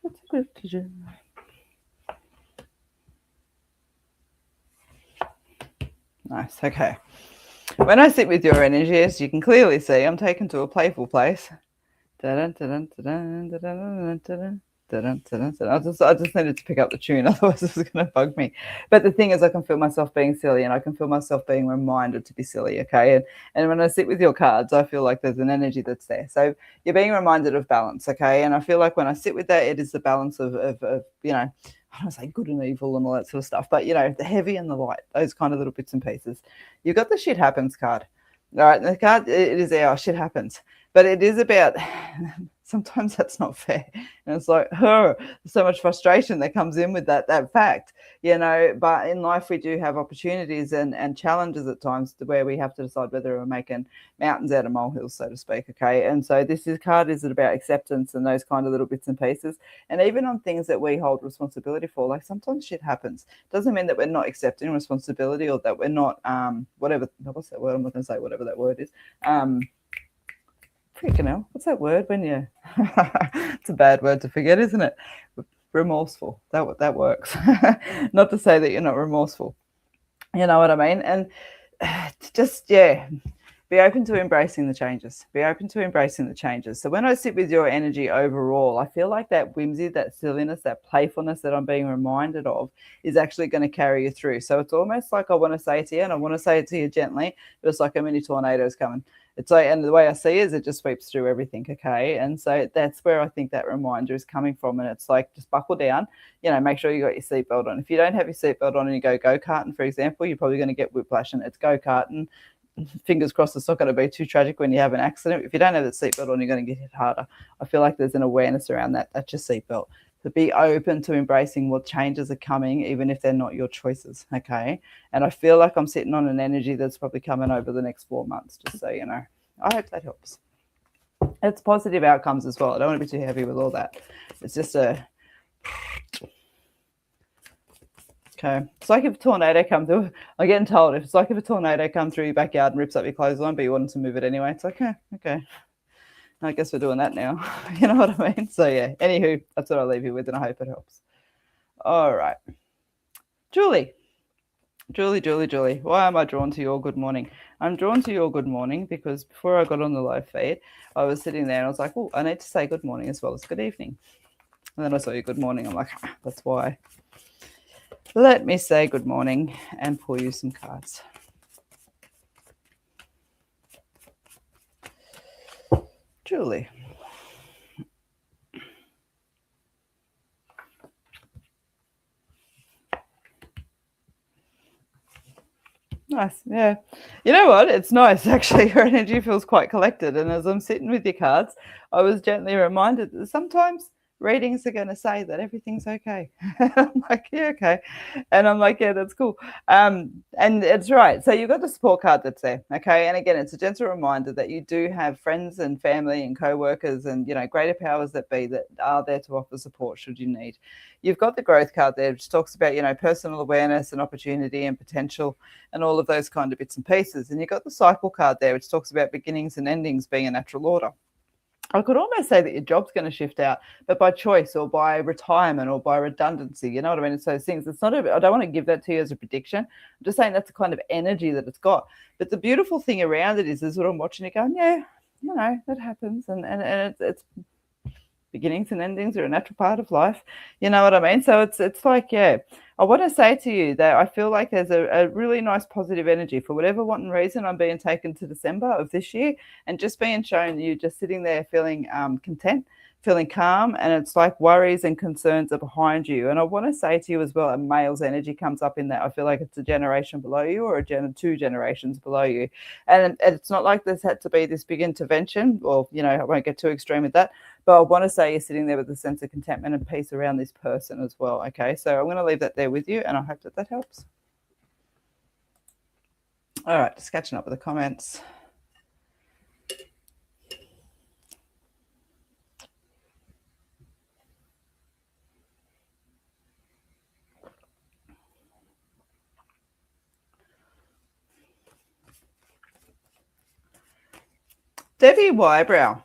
What's a good teacher? Nice, okay. When I sit with your energy, as you can clearly see, I'm taken to a playful place. I just needed to pick up the tune, otherwise it was going to bug me. But the thing is, I can feel myself being silly, and I can feel myself being reminded to be silly, okay? And when I sit with your cards, I feel like there's an energy that's there. So you're being reminded of balance, okay? And I feel like when I sit with that, it is the balance of you know, I don't want to say good and evil and all that sort of stuff, but, you know, the heavy and the light, those kind of little bits and pieces. You've got the shit happens card. All right, the card, it is our shit happens. But it is about, sometimes that's not fair. And it's like, so much frustration that comes in with that fact, you know. But in life, we do have opportunities and challenges at times where we have to decide whether we're making mountains out of molehills, so to speak, okay? And so this card is about acceptance and those kind of little bits and pieces. And even on things that we hold responsibility for, like sometimes shit happens. Doesn't mean that we're not accepting responsibility or that we're not, whatever, what's that word? I'm not going to say whatever that word is. Freaking hell, what's that word when you it's a bad word to forget, isn't it? Remorseful. That works. Not to say that you're not remorseful, You know what I mean? And just, yeah, be open to embracing the changes. Be open to embracing the changes. So when I sit with your energy overall, I feel like that whimsy, that silliness, that playfulness that I'm being reminded of is actually going to carry you through. So it's almost like I want to say to you, and I want to say it to you gently, but it's like a mini tornado is coming. It's like, and the way I see it is it just sweeps through everything. Okay. And so that's where I think that reminder is coming from. And it's like, just buckle down, make sure you got your seatbelt on. If you don't have your seatbelt on and you go karting, for example, you're probably going to get whiplash, and it's go karting. Fingers crossed it's not going to be too tragic when you have an accident. If you don't have the seatbelt on, you're going to get hit harder. I feel like there's an awareness around that. That's your seatbelt. So be open to embracing what changes are coming, even if they're not your choices. Okay. And I feel like I'm sitting on an energy that's probably coming over the next 4 months, just so you know. I hope that helps. It's positive outcomes as well. I don't want to be too heavy with all that. It's just a okay. It's like if a tornado comes through. I'm getting told it's like if a tornado comes through your backyard and rips up your clothesline, but you wanted to move it anyway. It's like, okay. I guess we're doing that now. You know what I mean? So yeah. Anywho, that's what I'll leave you with, and I hope it helps. All right, Julie. Why am I drawn to your good morning? I'm drawn to your good morning because before I got on the live feed, I was sitting there and I was like, oh, I need to say good morning as well as good evening. And then I saw you good morning. I'm like, that's why. Let me say good morning and pull you some cards. Julie. Nice. Yeah. You know what? It's nice actually. Your energy feels quite collected. And as I'm sitting with your cards, I was gently reminded that sometimes readings are going to say that everything's okay. I'm like, yeah, okay. And I'm like, yeah, that's cool. And it's right. So you've got the support card that's there. Okay. And again, it's a gentle reminder that you do have friends and family and co-workers and, greater powers that be that are there to offer support should you need. You've got the growth card there, which talks about, personal awareness and opportunity and potential and all of those kind of bits and pieces. And you've got the cycle card there, which talks about beginnings and endings being a natural order. I could almost say that your job's going to shift out, but by choice or by retirement or by redundancy. You know what I mean? It's those things. It's not. I don't want to give that to you as a prediction. I'm just saying that's the kind of energy that it's got. But the beautiful thing around it is what I'm watching it going, yeah, that happens, and it's beginnings and endings are a natural part of life. You know what I mean? So it's like, yeah, I want to say to you that I feel like there's a really nice positive energy for whatever one reason. I'm being taken to December of this year and just being shown you just sitting there feeling content, feeling calm, and it's like worries and concerns are behind you. And I want to say to you as well, a male's energy comes up in that. I feel like it's a generation below you or two generations below you. And it's not like there's had to be this big intervention, or, I won't get too extreme with that. But I want to say you're sitting there with a sense of contentment and peace around this person as well. Okay, so I'm going to leave that there with you, and I hope that helps. All right, just catching up with the comments. Debbie Wybrow.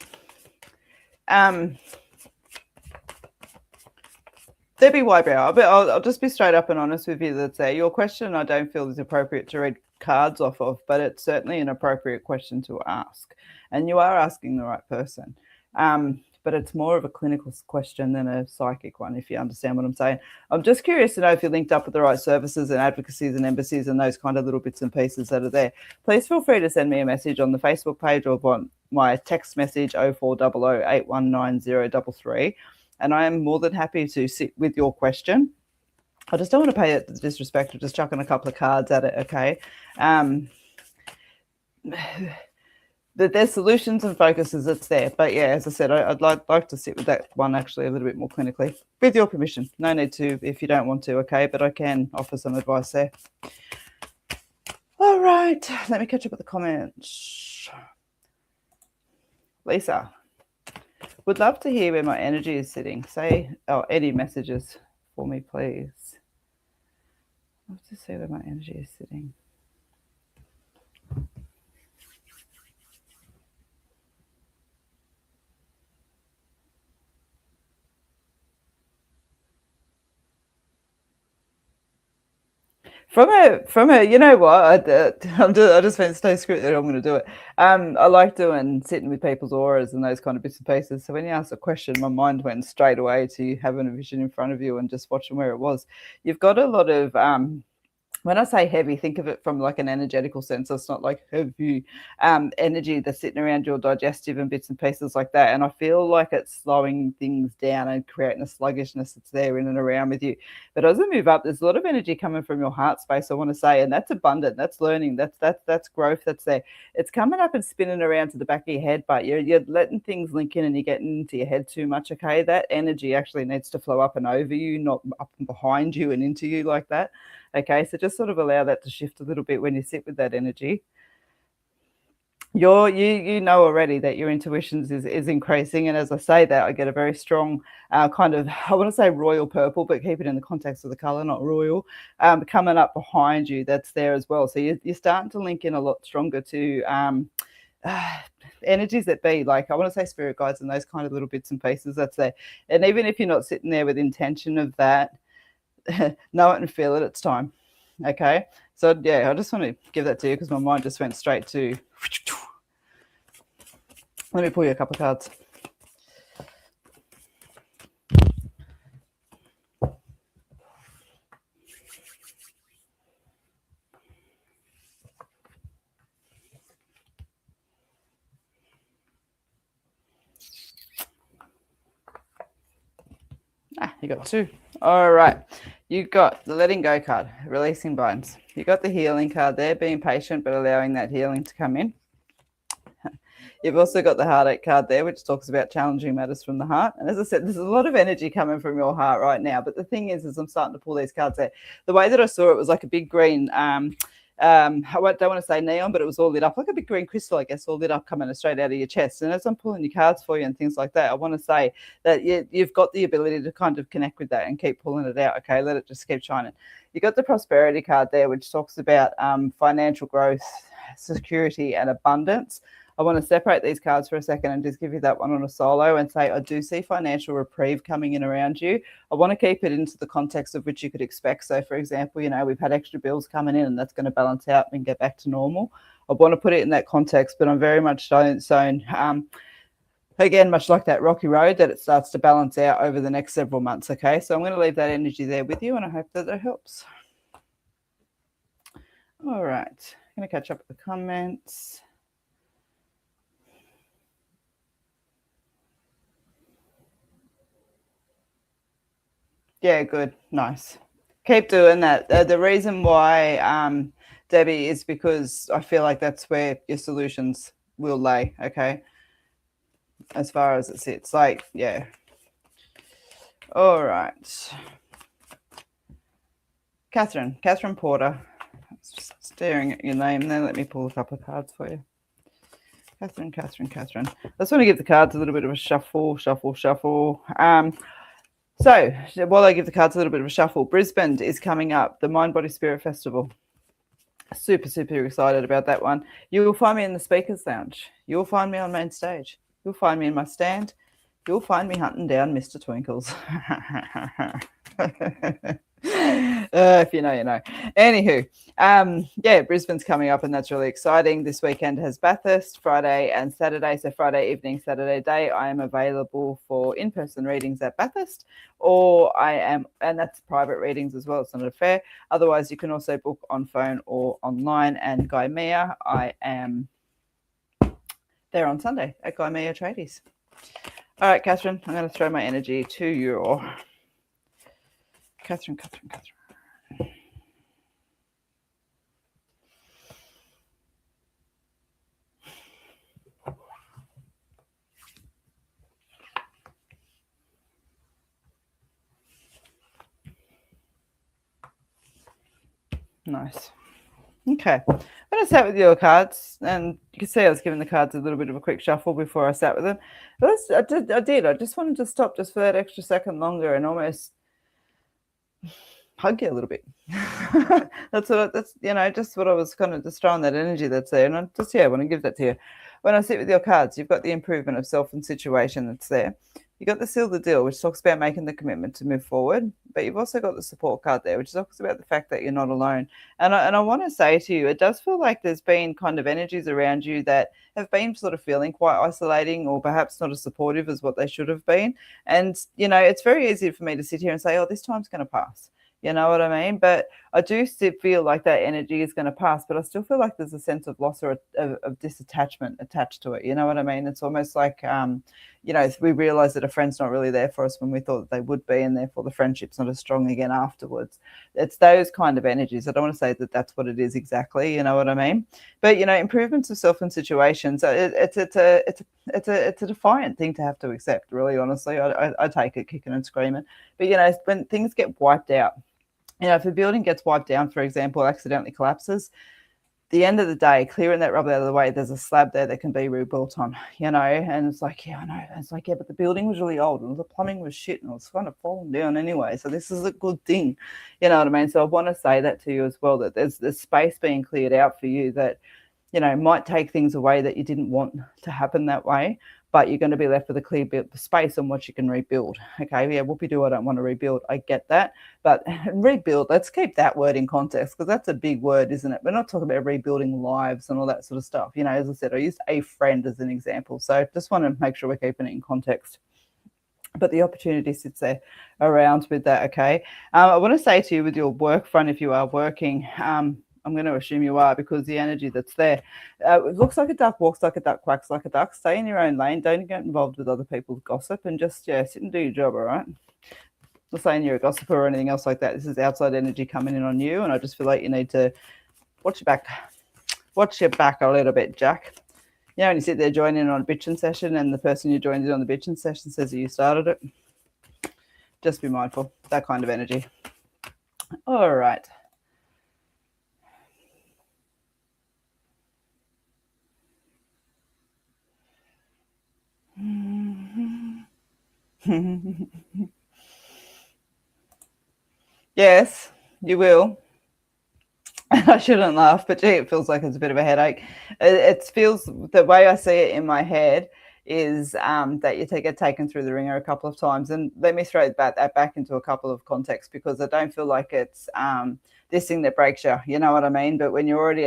Debbie Wybrow, I'll just be straight up and honest with you. That's your question I don't feel is appropriate to read cards off of, but it's certainly an appropriate question to ask. And you are asking the right person. But it's more of a clinical question than a psychic one, if you understand what I'm saying. I'm just curious to know if you're linked up with the right services and advocacies and embassies and those kind of little bits and pieces that are there. Please feel free to send me a message on the Facebook page or on my text message 0400 819033. And I am more than happy to sit with your question. I just don't want to pay it disrespect of just chucking a couple of cards at it, okay? There's solutions and focuses that's there. But yeah, as I said, I'd like to sit with that one actually a little bit more clinically. With your permission. No need to if you don't want to, okay? But I can offer some advice there. All right, let me catch up with the comments. Lisa. Would love to hear where my energy is sitting. Say, any messages for me, please. Love to see where my energy is sitting. From a, you know what? I just went so scripted. I'm going to do it. I like doing sitting with people's auras and those kind of bits and pieces. So when you asked a question, my mind went straight away to having a vision in front of you and just watching where it was. You've got a lot of when I say heavy, think of it from like an energetical sense. It's not like heavy energy that's sitting around your digestive and bits and pieces like that. And I feel like it's slowing things down and creating a sluggishness that's there in and around with you. But as I move up, there's a lot of energy coming from your heart space, I want to say, and that's abundant. That's learning. That's growth. That's there. It's coming up and spinning around to the back of your head, but you're letting things link in and you're getting into your head too much. Okay, that energy actually needs to flow up and over you, not up and behind you and into you like that. Okay, so just sort of allow that to shift a little bit when you sit with that energy. You know already that your intuitions is increasing, and as I say that, I get a very strong kind of, I want to say royal purple, but keep it in the context of the color, not royal, coming up behind you. That's there as well. So you're starting to link in a lot stronger to energies that be, like, I want to say spirit guides and those kind of little bits and pieces that's there. And even if you're not sitting there with intention of that, know it and feel it. It's time. Okay. So yeah, I just want to give that to you because my mind just went straight to. Let me pull you a couple of cards. You got two. All right. You got the letting go card, releasing binds. You got the healing card there, being patient but allowing that healing to come in. You've also got the heartache card there, which talks about challenging matters from the heart. And as I said, there's a lot of energy coming from your heart right now. But the thing is I'm starting to pull these cards out. The way that I saw it was like a big green I don't want to say neon, but it was all lit up like a big green crystal, I guess, all lit up coming straight out of your chest. And as I'm pulling your cards for you and things like that, I want to say that you've got the ability to kind of connect with that and keep pulling it out. Okay, let it just keep shining. You got the prosperity card there, which talks about financial growth, security, and abundance. I want to separate these cards for a second and just give you that one on a solo and say, I do see financial reprieve coming in around you. I want to keep it into the context of which you could expect. So, for example, we've had extra bills coming in and that's going to balance out and get back to normal. I want to put it in that context, but I'm very much shown, again, much like that rocky road, that it starts to balance out over the next several months. Okay, so I'm going to leave that energy there with you and I hope that helps. All right, I'm going to catch up with the comments. Yeah, good. Nice. Keep doing that. The reason why, Debbie, is because I feel like that's where your solutions will lay, okay? As far as it sits. Like, yeah. All right. Catherine Porter. Just staring at your name there. Let me pull a couple of cards for you. Catherine. I just want to give the cards a little bit of a shuffle. So while I give the cards a little bit of a shuffle, Brisbane is coming up, the Mind, Body, Spirit Festival. Super, super excited about that one. You will find me in the Speakers Lounge. You'll find me on main stage. You'll find me in my stand. You'll find me hunting down Mr. Twinkles. If you know, you know. Anywho, yeah, Brisbane's coming up and that's really exciting. This weekend has Bathurst, Friday and Saturday. So Friday evening, Saturday day, I am available for in-person readings at Bathurst, and that's private readings as well. It's not a fair. Otherwise, you can also book on phone or online. And Guy Mia, I am there on Sunday at Guy Mia Tradies. All right, Catherine, I'm going to throw my energy to you. Catherine. Nice. Okay. I'm going to sat with your cards, and you can see I was giving the cards a little bit of a quick shuffle before I sat with them. But I did. I just wanted to stop just for that extra second longer and almost hug you a little bit. That's just what I was kind of just throwing that energy that's there. And I want to give that to you. When I sit with your cards, you've got the improvement of self and situation that's there. You got the seal the deal, which talks about making the commitment to move forward, but you've also got the support card there, which talks about the fact that you're not alone. And I want to say to you, it does feel like there's been kind of energies around you that have been sort of feeling quite isolating or perhaps not as supportive as what they should have been. And, it's very easy for me to sit here and say, oh, this time's going to pass. You know what I mean? But I do still feel like that energy is going to pass, but I still feel like there's a sense of loss or of disattachment attached to it. You know what I mean? It's almost like, we realize that a friend's not really there for us when we thought that they would be, and therefore the friendship's not as strong again afterwards. It's those kind of energies. I don't want to say that that's what it is exactly. You know what I mean? But improvements of self and situations. It's a defiant thing to have to accept. Really, honestly, I take it kicking and screaming. But when things get wiped out. If a building gets wiped down, for example, accidentally collapses, the end of the day, clearing that rubble out of the way, there's a slab there that can be rebuilt on, and it's like, yeah, I know. It's like, yeah, but the building was really old and the plumbing was shit and it was kind of falling down anyway. So this is a good thing, you know what I mean? So I want to say that to you as well, that there's space being cleared out for you that, might take things away that you didn't want to happen that way, but you're going to be left with a clear space on what you can rebuild. Okay, yeah, whoopie-doo, I don't want to rebuild. I get that. But rebuild, let's keep that word in context because that's a big word, isn't it? We're not talking about rebuilding lives and all that sort of stuff. As I said, I used a friend as an example. So just want to make sure we're keeping it in context. But the opportunity sits there around with that, okay? I want to say to you with your work front, if you are working, I'm going to assume you are because the energy that's there. It looks like a duck, walks like a duck, quacks like a duck. Stay in your own lane. Don't get involved with other people's gossip and just, sit and do your job, all right? Not saying you're a gossiper or anything else like that. This is outside energy coming in on you, and I just feel like you need to watch your back. Watch your back a little bit, Jack. When you sit there joining in on a bitching session and the person you joined in on the bitching session says that you started it, just be mindful. That kind of energy. All right. Yes, you will. I shouldn't laugh, but gee, it feels like it's a bit of a headache. It feels, the way I see it in my head is that you get taken through the ringer a couple of times. And let me throw that back into a couple of contexts because I don't feel like it's this thing that breaks you, you know what I mean? But when you're already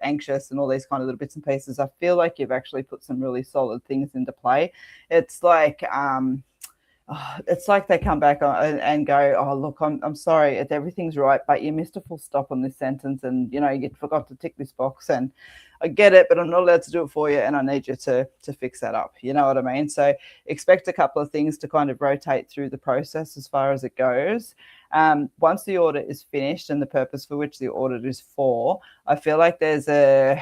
anxious and all these kind of little bits and pieces, I feel like you've actually put some really solid things into play. It's like they come back and go, oh, look, I'm sorry, everything's right, but you missed a full stop on this sentence and, you forgot to tick this box and I get it, but I'm not allowed to do it for you and I need you to fix that up. You know what I mean? So expect a couple of things to kind of rotate through the process as far as it goes. Once the audit is finished and the purpose for which the audit is for, I feel like there's a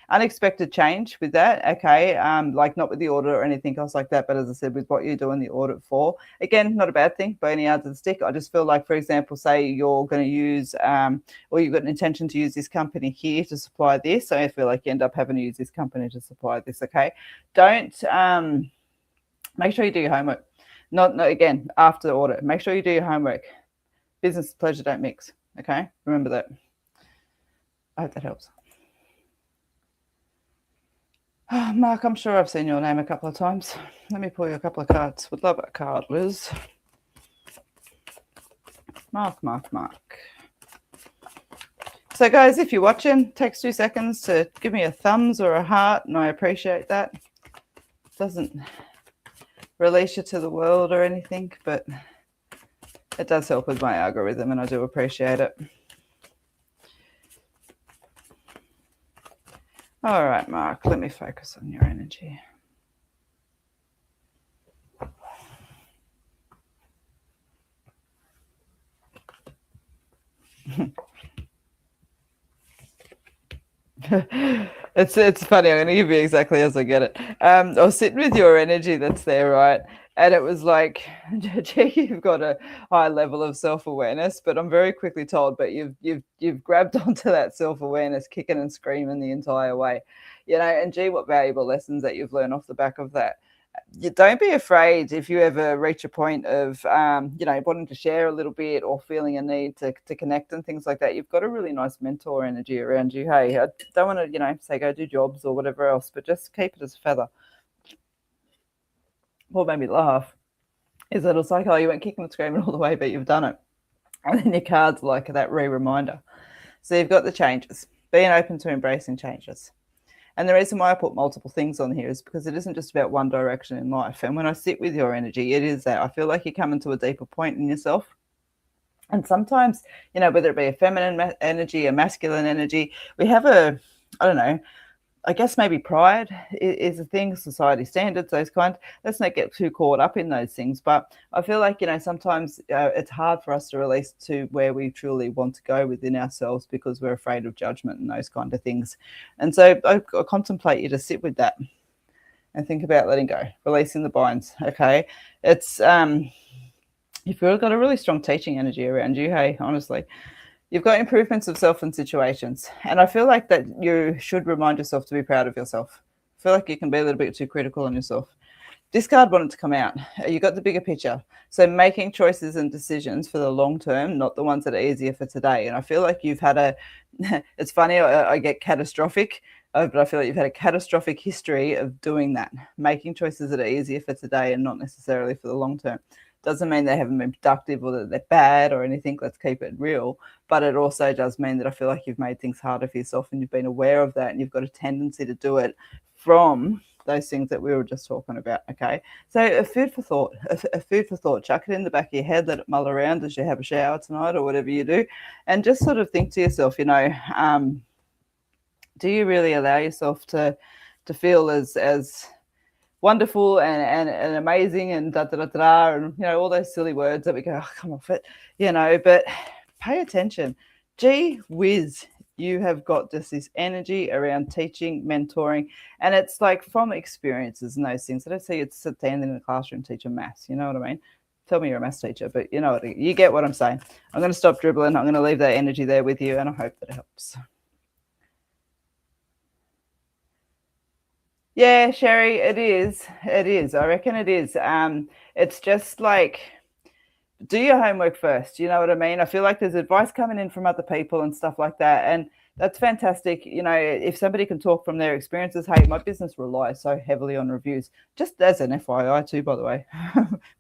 unexpected change with that, okay, like not with the audit or anything else like that, but as I said, with what you're doing the audit for, again, not a bad thing by any yards of the stick. I just feel like, for example, say you're going to use or you've got an intention to use this company here to supply this, so I feel like you end up having to use this company to supply this, okay? Don't make sure you do your homework. Not again, after the audit, make sure you do your homework. Business and pleasure don't mix, okay? Remember that. I hope that helps. Oh, Mark, I'm sure I've seen your name a couple of times. Let me pull you a couple of cards. Would love a card, Liz. Mark. So, guys, if you're watching, takes 2 seconds to give me a thumbs or a heart, and I appreciate that. It doesn't release you to the world or anything, but it does help with my algorithm, and I do appreciate it. All right, Mark, let me focus on your energy. It's funny. I'm going to give you exactly as I get it. I was sitting with your energy that's there, right? And it was like, gee, you've got a high level of self-awareness, but I'm very quickly told, but you've grabbed onto that self-awareness, kicking and screaming the entire way, and gee, what valuable lessons that you've learned off the back of that. You don't be afraid if you ever reach a point of, wanting to share a little bit or feeling a need to connect and things like that. You've got a really nice mentor energy around you. Hey, I don't want to, say go do jobs or whatever else, but just keep it as a feather. what made me laugh is that it was like, oh, you went kicking and screaming all the way, but you've done it. And then your card's like that reminder. So you've got the changes, being open to embracing changes. And the reason why I put multiple things on here is because it isn't just about one direction in life. And when I sit with your energy, it is that I feel like you come into a deeper point in yourself. And sometimes, whether it be a feminine energy, a masculine energy, we have I don't know, I guess maybe pride is a thing, society standards, those kind. Let's not get too caught up in those things. But I feel like, sometimes it's hard for us to release to where we truly want to go within ourselves because we're afraid of judgment and those kind of things. And so I contemplate you to sit with that and think about letting go, releasing the binds. Okay. It's, you've got a really strong teaching energy around you. Hey, honestly. You've got improvements of self and situations. And I feel like that you should remind yourself to be proud of yourself. I feel like you can be a little bit too critical on yourself. This card wanted to come out. You got the bigger picture. So making choices and decisions for the long term, not the ones that are easier for today. And I feel like you've had it's funny, I get catastrophic, but I feel like you've had a catastrophic history of doing that, making choices that are easier for today and not necessarily for the long term. Doesn't mean they haven't been productive or that they're bad or anything. Let's keep it real. But it also does mean that I feel like you've made things harder for yourself and you've been aware of that and you've got a tendency to do it from those things that we were just talking about. Okay. So a food for thought, a food for thought, chuck it in the back of your head, let it mull around as you have a shower tonight or whatever you do. And just sort of think to yourself, do you really allow yourself to feel as wonderful and amazing and and all those silly words that we go, oh, come off it, but pay attention. Gee whiz, you have got just this energy around teaching, mentoring, and it's like from experiences and those things. I don't see you standing in a classroom teaching maths, you know what I mean? Tell me you're a maths teacher, but you get what I'm saying. I'm going to stop dribbling. I'm going to leave that energy there with you, and I hope that it helps. Yeah, Sherry, it is. It is. I reckon it is. It's just like, do your homework first. You know what I mean? I feel like there's advice coming in from other people and stuff like that. And that's fantastic. If somebody can talk from their experiences, hey, my business relies so heavily on reviews. Just as an FYI too, by the way,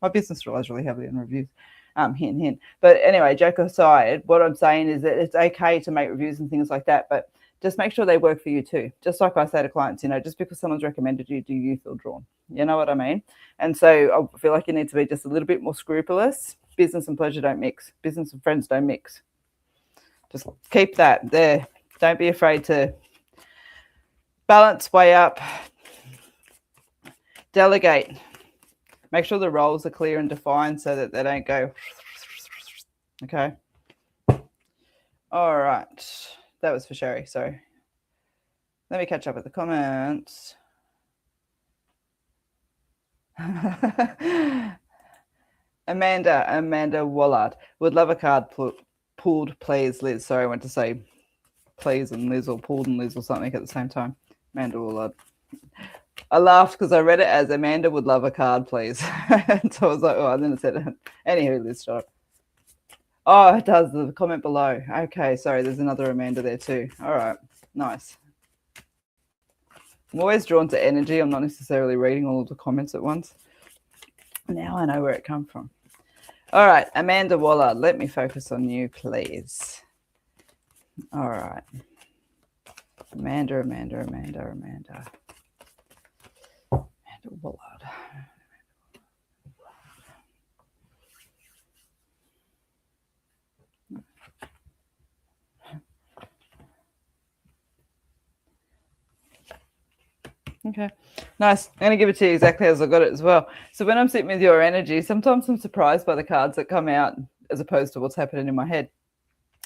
my business relies really heavily on reviews. Hint, hint. But anyway, joke aside, what I'm saying is that it's okay to make reviews and things like that, but just make sure they work for you too. Just like I say to clients, just because someone's recommended you, do you feel drawn? You know what I mean? And so I feel like you need to be just a little bit more scrupulous. Business and pleasure don't mix. Business and friends don't mix. Just keep that there. Don't be afraid to balance, weigh up, delegate. Make sure the roles are clear and defined so that they don't go. Okay. All right. That was for Sherry. Sorry. Let me catch up with the comments. Amanda Wallard. Would love a card pulled, please, Liz. Sorry, I went to say please and Liz or pulled and Liz or something at the same time. Amanda Wallard. I laughed because I read it as Amanda would love a card, please. And so I was like, oh, and then it said, anywho, Liz, shut up. Oh, it does. The comment below. Okay, sorry. There's another Amanda there too. All right. Nice. I'm always drawn to energy. I'm not necessarily reading all of the comments at once. Now I know where it come from. All right. Amanda Waller, let me focus on you, please. All right. Amanda Wallard. Okay, nice. I'm going to give it to you exactly as I got it as well. So when I'm sitting with your energy, sometimes I'm surprised by the cards that come out as opposed to what's happening in my head.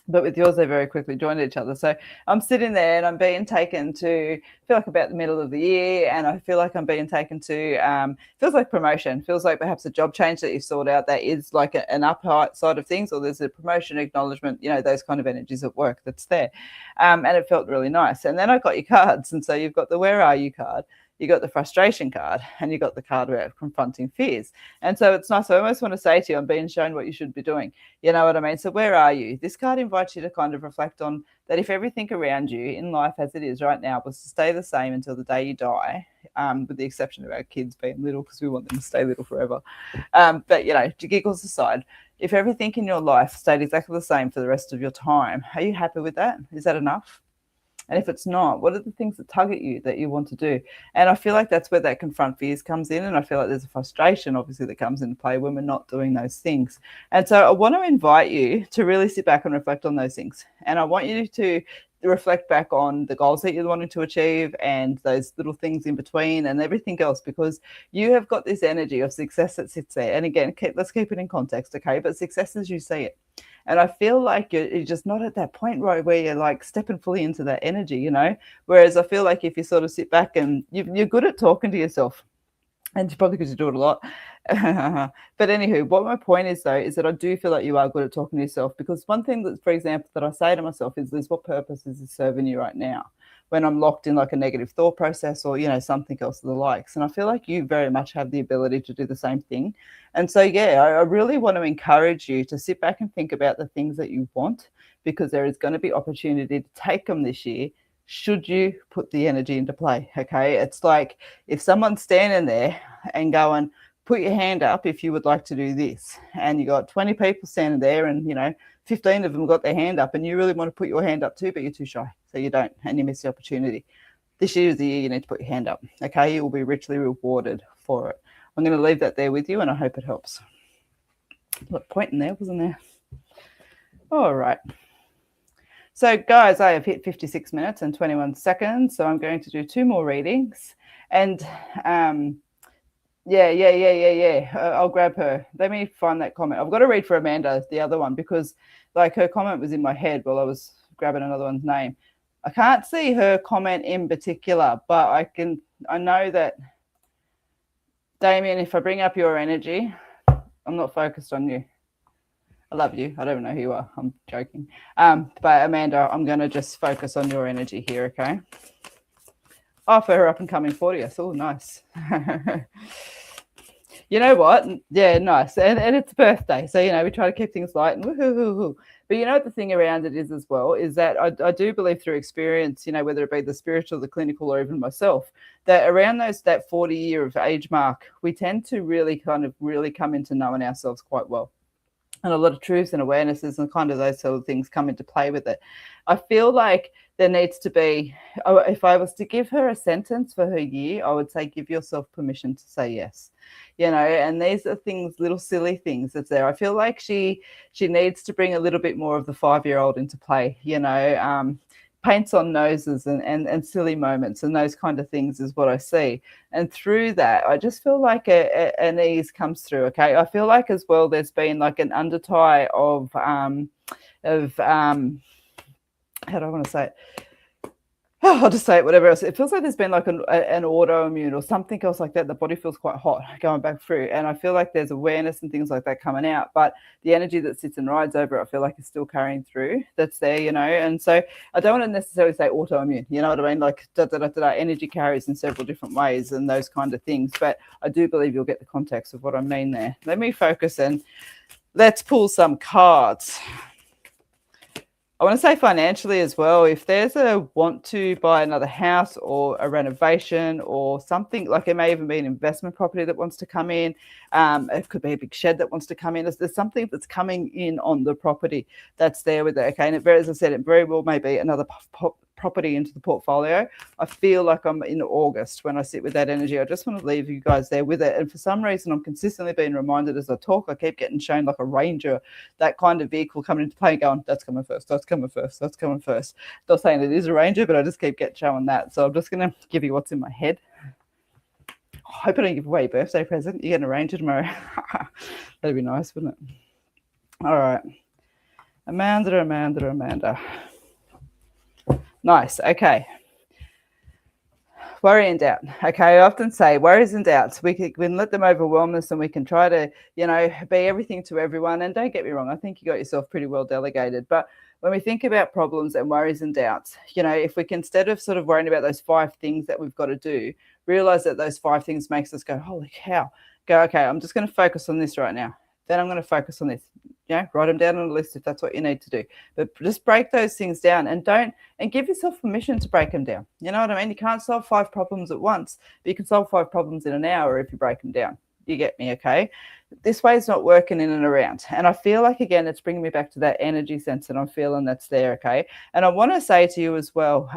But with yours, they very quickly joined each other. So I'm sitting there and I'm being taken to, feel like about the middle of the year, and I feel like I'm being taken to, feels like promotion, feels like perhaps a job change that you've sorted out that is like an up side of things, or there's a promotion acknowledgement, those kind of energies at work that's there. And it felt really nice. And then I got your cards. And so you've got the Where Are You card. you got the frustration card, and you got the card about confronting fears. And so it's nice. I almost want to say to you, I'm being shown what you should be doing. You know what I mean? So where are you? This card invites you to kind of reflect on that if everything around you in life as it is right now was to stay the same until the day you die, with the exception of our kids being little, because we want them to stay little forever. But, you know, giggles aside, if everything in your life stayed exactly the same for the rest of your time, are you happy with that? Is that enough? And if it's not, what are the things that tug at you that you want to do? And I feel like that's where that confront fears comes in. And I feel like there's a frustration, obviously, that comes into play when we're not doing those things. And so I want to invite you to really sit back and reflect on those things. And I want you to reflect back on the goals that you're wanting to achieve and those little things in between and everything else, because you have got this energy of success that sits there. And again, let's keep it in context, okay? But success as you see it. And I feel like you're just not at that point, right, where you're like stepping fully into that energy, you know? Whereas I feel like if you sort of sit back and you're good at talking to yourself, and probably because you do it a lot. But anywho, what my point is, though, is that I do feel like you are good at talking to yourself, because one thing that, for example, that I say to myself is, Liz, what purpose is this serving you right now? When I'm locked in like a negative thought process or, you know, something else of the likes. And I feel like you very much have the ability to do the same thing. And so, yeah, I really want to encourage you to sit back and think about the things that you want, because there is going to be opportunity to take them this year should you put the energy into play, okay? It's like if someone's standing there and going, put your hand up if you would like to do this, and you got 20 people standing there and, you know, 15 of them got their hand up, and you really want to put your hand up too, but you're too shy, so you don't, and you miss the opportunity. This year is the year you need to put your hand up, okay? You will be richly rewarded for it. I'm going to leave that there with you, and I hope it helps. A lot of pointing there, wasn't there? All right. So, guys, I have hit 56 minutes and 21 seconds, so I'm going to do 2 more readings. And, yeah. I'll grab her. Let me find that comment. I've got to read for Amanda, the other one, because, like, her comment was in my head while I was grabbing another one's name. I can't see her comment in particular, but I know that, Damien, if I bring up your energy, I'm not focused on you. I love you. I don't even know who you are. I'm joking. But Amanda, I'm going to just focus on your energy here, okay? Oh, for her up and coming 40th. Oh, nice. You know what? Yeah, nice. And it's birthday. So, you know, we try to keep things light and woohoo. But you know what the thing around it is as well, is that I do believe through experience, you know, whether it be the spiritual, the clinical, or even myself, that around that 40 year of age mark, we tend to really come into knowing ourselves quite well. And a lot of truths and awarenesses and kind of those sort of things come into play with it. I feel like there needs to be, if I was to give her a sentence for her year, I would say, give yourself permission to say yes. You know, and these are things, little silly things that's there. I feel like she needs to bring a little bit more of the 5-year-old into play, you know, paints on noses and silly moments and those kind of things is what I see. And through that, I just feel like an ease comes through, okay? I feel like as well there's been like an undertie of how do I want to say it? Oh, I'll just say it, whatever else. It feels like there's been like an autoimmune or something else like that. The body feels quite hot going back through. And I feel like there's awareness and things like that coming out. But the energy that sits and rides over it, I feel like is still carrying through. That's there, you know. And so I don't want to necessarily say autoimmune, you know what I mean? Like energy carries in several different ways and those kind of things. But I do believe you'll get the context of what I mean there. Let me focus and let's pull some cards. I want to say financially as well, if there's a want to buy another house or a renovation or something, like it may even be an investment property that wants to come in. It could be a big shed that wants to come in. There's something that's coming in on the property that's there with it. Okay. And as I said, it very well may be another property into the portfolio. I feel like I'm in August when I sit with that energy. I just want to leave you guys there with it. And for some reason, I'm consistently being reminded as I talk. I keep getting shown like a Ranger, that kind of vehicle coming into play, going, that's coming first, that's coming first, that's coming first. Not saying it is a Ranger, but I just keep getting shown that. So I'm just going to give you what's in my head. I hope I don't give away a birthday present. You're getting a Ranger tomorrow. That'd be nice, wouldn't it? All right. Amanda. Nice. Okay. Worry and doubt. Okay. I often say worries and doubts. We can let them overwhelm us and we can try to, you know, be everything to everyone. And don't get me wrong. I think you got yourself pretty well delegated. But when we think about problems and worries and doubts, you know, if we can, instead of sort of worrying about those 5 things that we've got to do, realize that those 5 things makes us go, holy cow. Go, okay, I'm just going to focus on this right now. Then I'm going to focus on this. Write them down on a list if that's what you need to do. But just break those things down and give yourself permission to break them down. You know what I mean? You can't solve 5 problems at once, but you can solve 5 problems in an hour if you break them down. You get me, okay? This way is not working in and around. And I feel like, again, it's bringing me back to that energy sense that I'm feeling that's there, okay? And I want to say to you as well,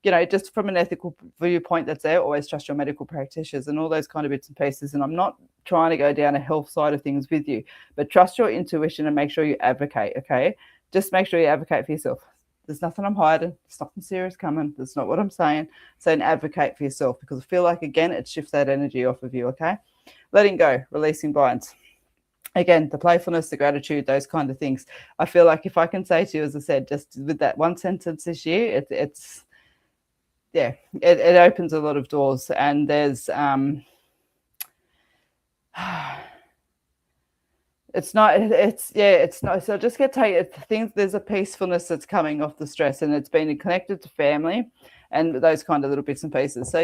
just from an ethical viewpoint that's there, always trust your medical practitioners and all those kind of bits and pieces. And I'm not trying to go down a health side of things with you, but trust your intuition and make sure you advocate, okay? Just make sure you advocate for yourself. There's nothing I'm hiding. There's nothing serious coming. That's not what I'm saying. Saying advocate for yourself, because I feel like, again, it shifts that energy off of you, okay? Letting go, releasing binds. Again, the playfulness, the gratitude, those kind of things. I feel like if I can say to you, as I said, just with that one sentence this year, it opens a lot of doors. And there's it's not. So just there's a peacefulness that's coming off the stress, and it's been connected to family and those kind of little bits and pieces. So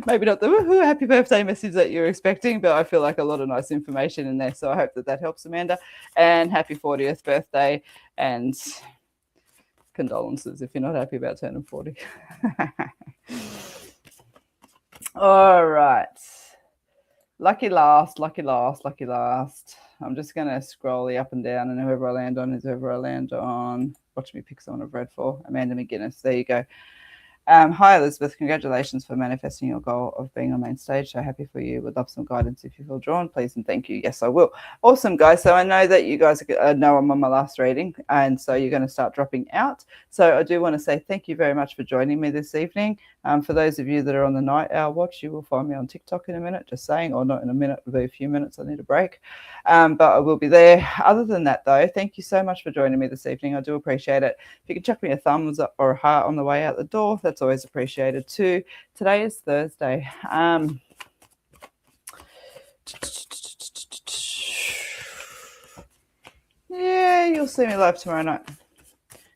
maybe not the woohoo happy birthday message that you're expecting, but I feel like a lot of nice information in there. So I hope that helps, Amanda. And happy 40th birthday, and condolences if you're not happy about turning 40. All right. Lucky last. I'm just going to scroll up and down, and whoever I land on is whoever I land on. Watch me pick someone I've read for. Amanda McGuinness. There you go. Hi, Elizabeth. Congratulations for manifesting your goal of being on main stage. So happy for you. Would love some guidance if you feel drawn, please, and thank you. Yes, I will. Awesome, guys. So I know that you guys know I'm on my last reading, and so you're going to start dropping out. So I do want to say thank you very much for joining me this evening. For those of you that are on the night hour watch, you will find me on TikTok in a minute, just saying, or not in a minute, it'll be a few minutes. I need a break. But I will be there. Other than that, though, thank you so much for joining me this evening. I do appreciate it. If you can chuck me a thumbs up or a heart on the way out the door, that's always appreciated too. Today is Thursday. You'll see me live tomorrow night.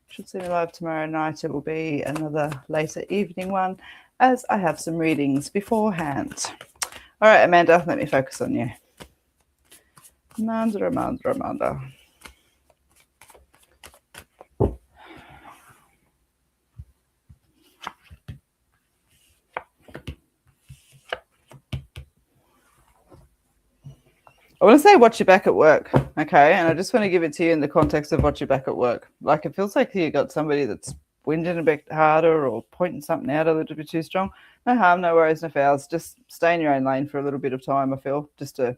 Should see me live tomorrow night. It will be another later evening one, as I have some readings beforehand. All right, Amanda, let me focus on you. Amanda. I want to say watch your back at work, okay? And I just want to give it to you in the context of watch your back at work. Like, it feels like you got somebody that's whinging a bit harder or pointing something out a little bit too strong. No harm, no worries, no fouls. Just stay in your own lane for a little bit of time, I feel, just to,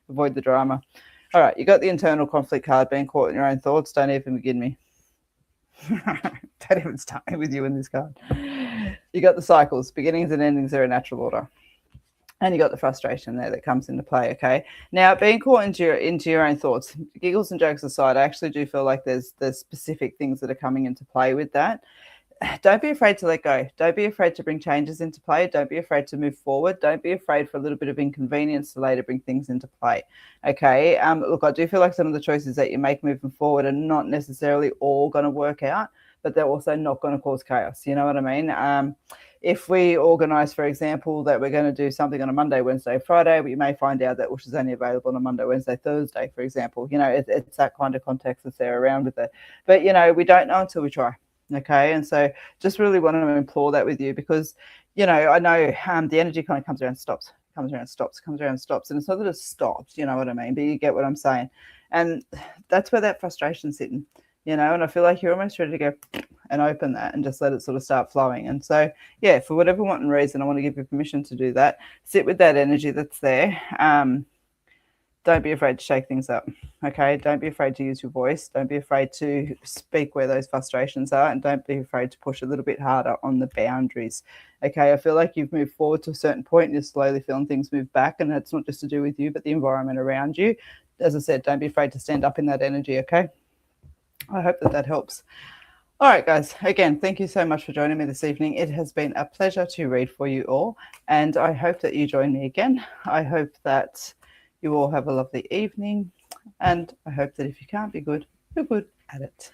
avoid the drama. All right, you got the internal conflict card, being caught in your own thoughts. Don't even begin me. Don't even start me with you in this card. You got the cycles. Beginnings and endings are a natural order. And you got the frustration there that comes into play, okay? Now, being caught into your own thoughts, giggles and jokes aside, I actually do feel like there's specific things that are coming into play with that. Don't be afraid to let go. Don't be afraid to bring changes into play. Don't be afraid to move forward. Don't be afraid for a little bit of inconvenience to later bring things into play, okay? Look, I do feel like some of the choices that you make moving forward are not necessarily all going to work out, but they're also not going to cause chaos. You know what I mean? If we organise, for example, that we're going to do something on a Monday, Wednesday, Friday, we may find out that which is only available on a Monday, Wednesday, Thursday, for example. It's that kind of context that's there around with it. But, we don't know until we try, okay? And so just really want to implore that with you because, I know the energy kind of comes around, stops, comes around, stops, comes around, stops. And it's not that it stops, you know what I mean? But you get what I'm saying. And that's where that frustration's sitting, and I feel like you're almost ready to go and open that and just let it sort of start flowing. And so, for whatever wanting reason, I want to give you permission to do that. Sit with that energy that's there. Don't be afraid to shake things up, okay? Don't be afraid to use your voice. Don't be afraid to speak where those frustrations are, and don't be afraid to push a little bit harder on the boundaries, okay? I feel like you've moved forward to a certain point and you're slowly feeling things move back, and that's not just to do with you, but the environment around you. As I said, don't be afraid to stand up in that energy, okay? I hope that helps. All right, guys. Again, thank you so much for joining me this evening. It has been a pleasure to read for you all, and I hope that you join me again. I hope that you all have a lovely evening, and I hope that if you can't be good, you're good at it.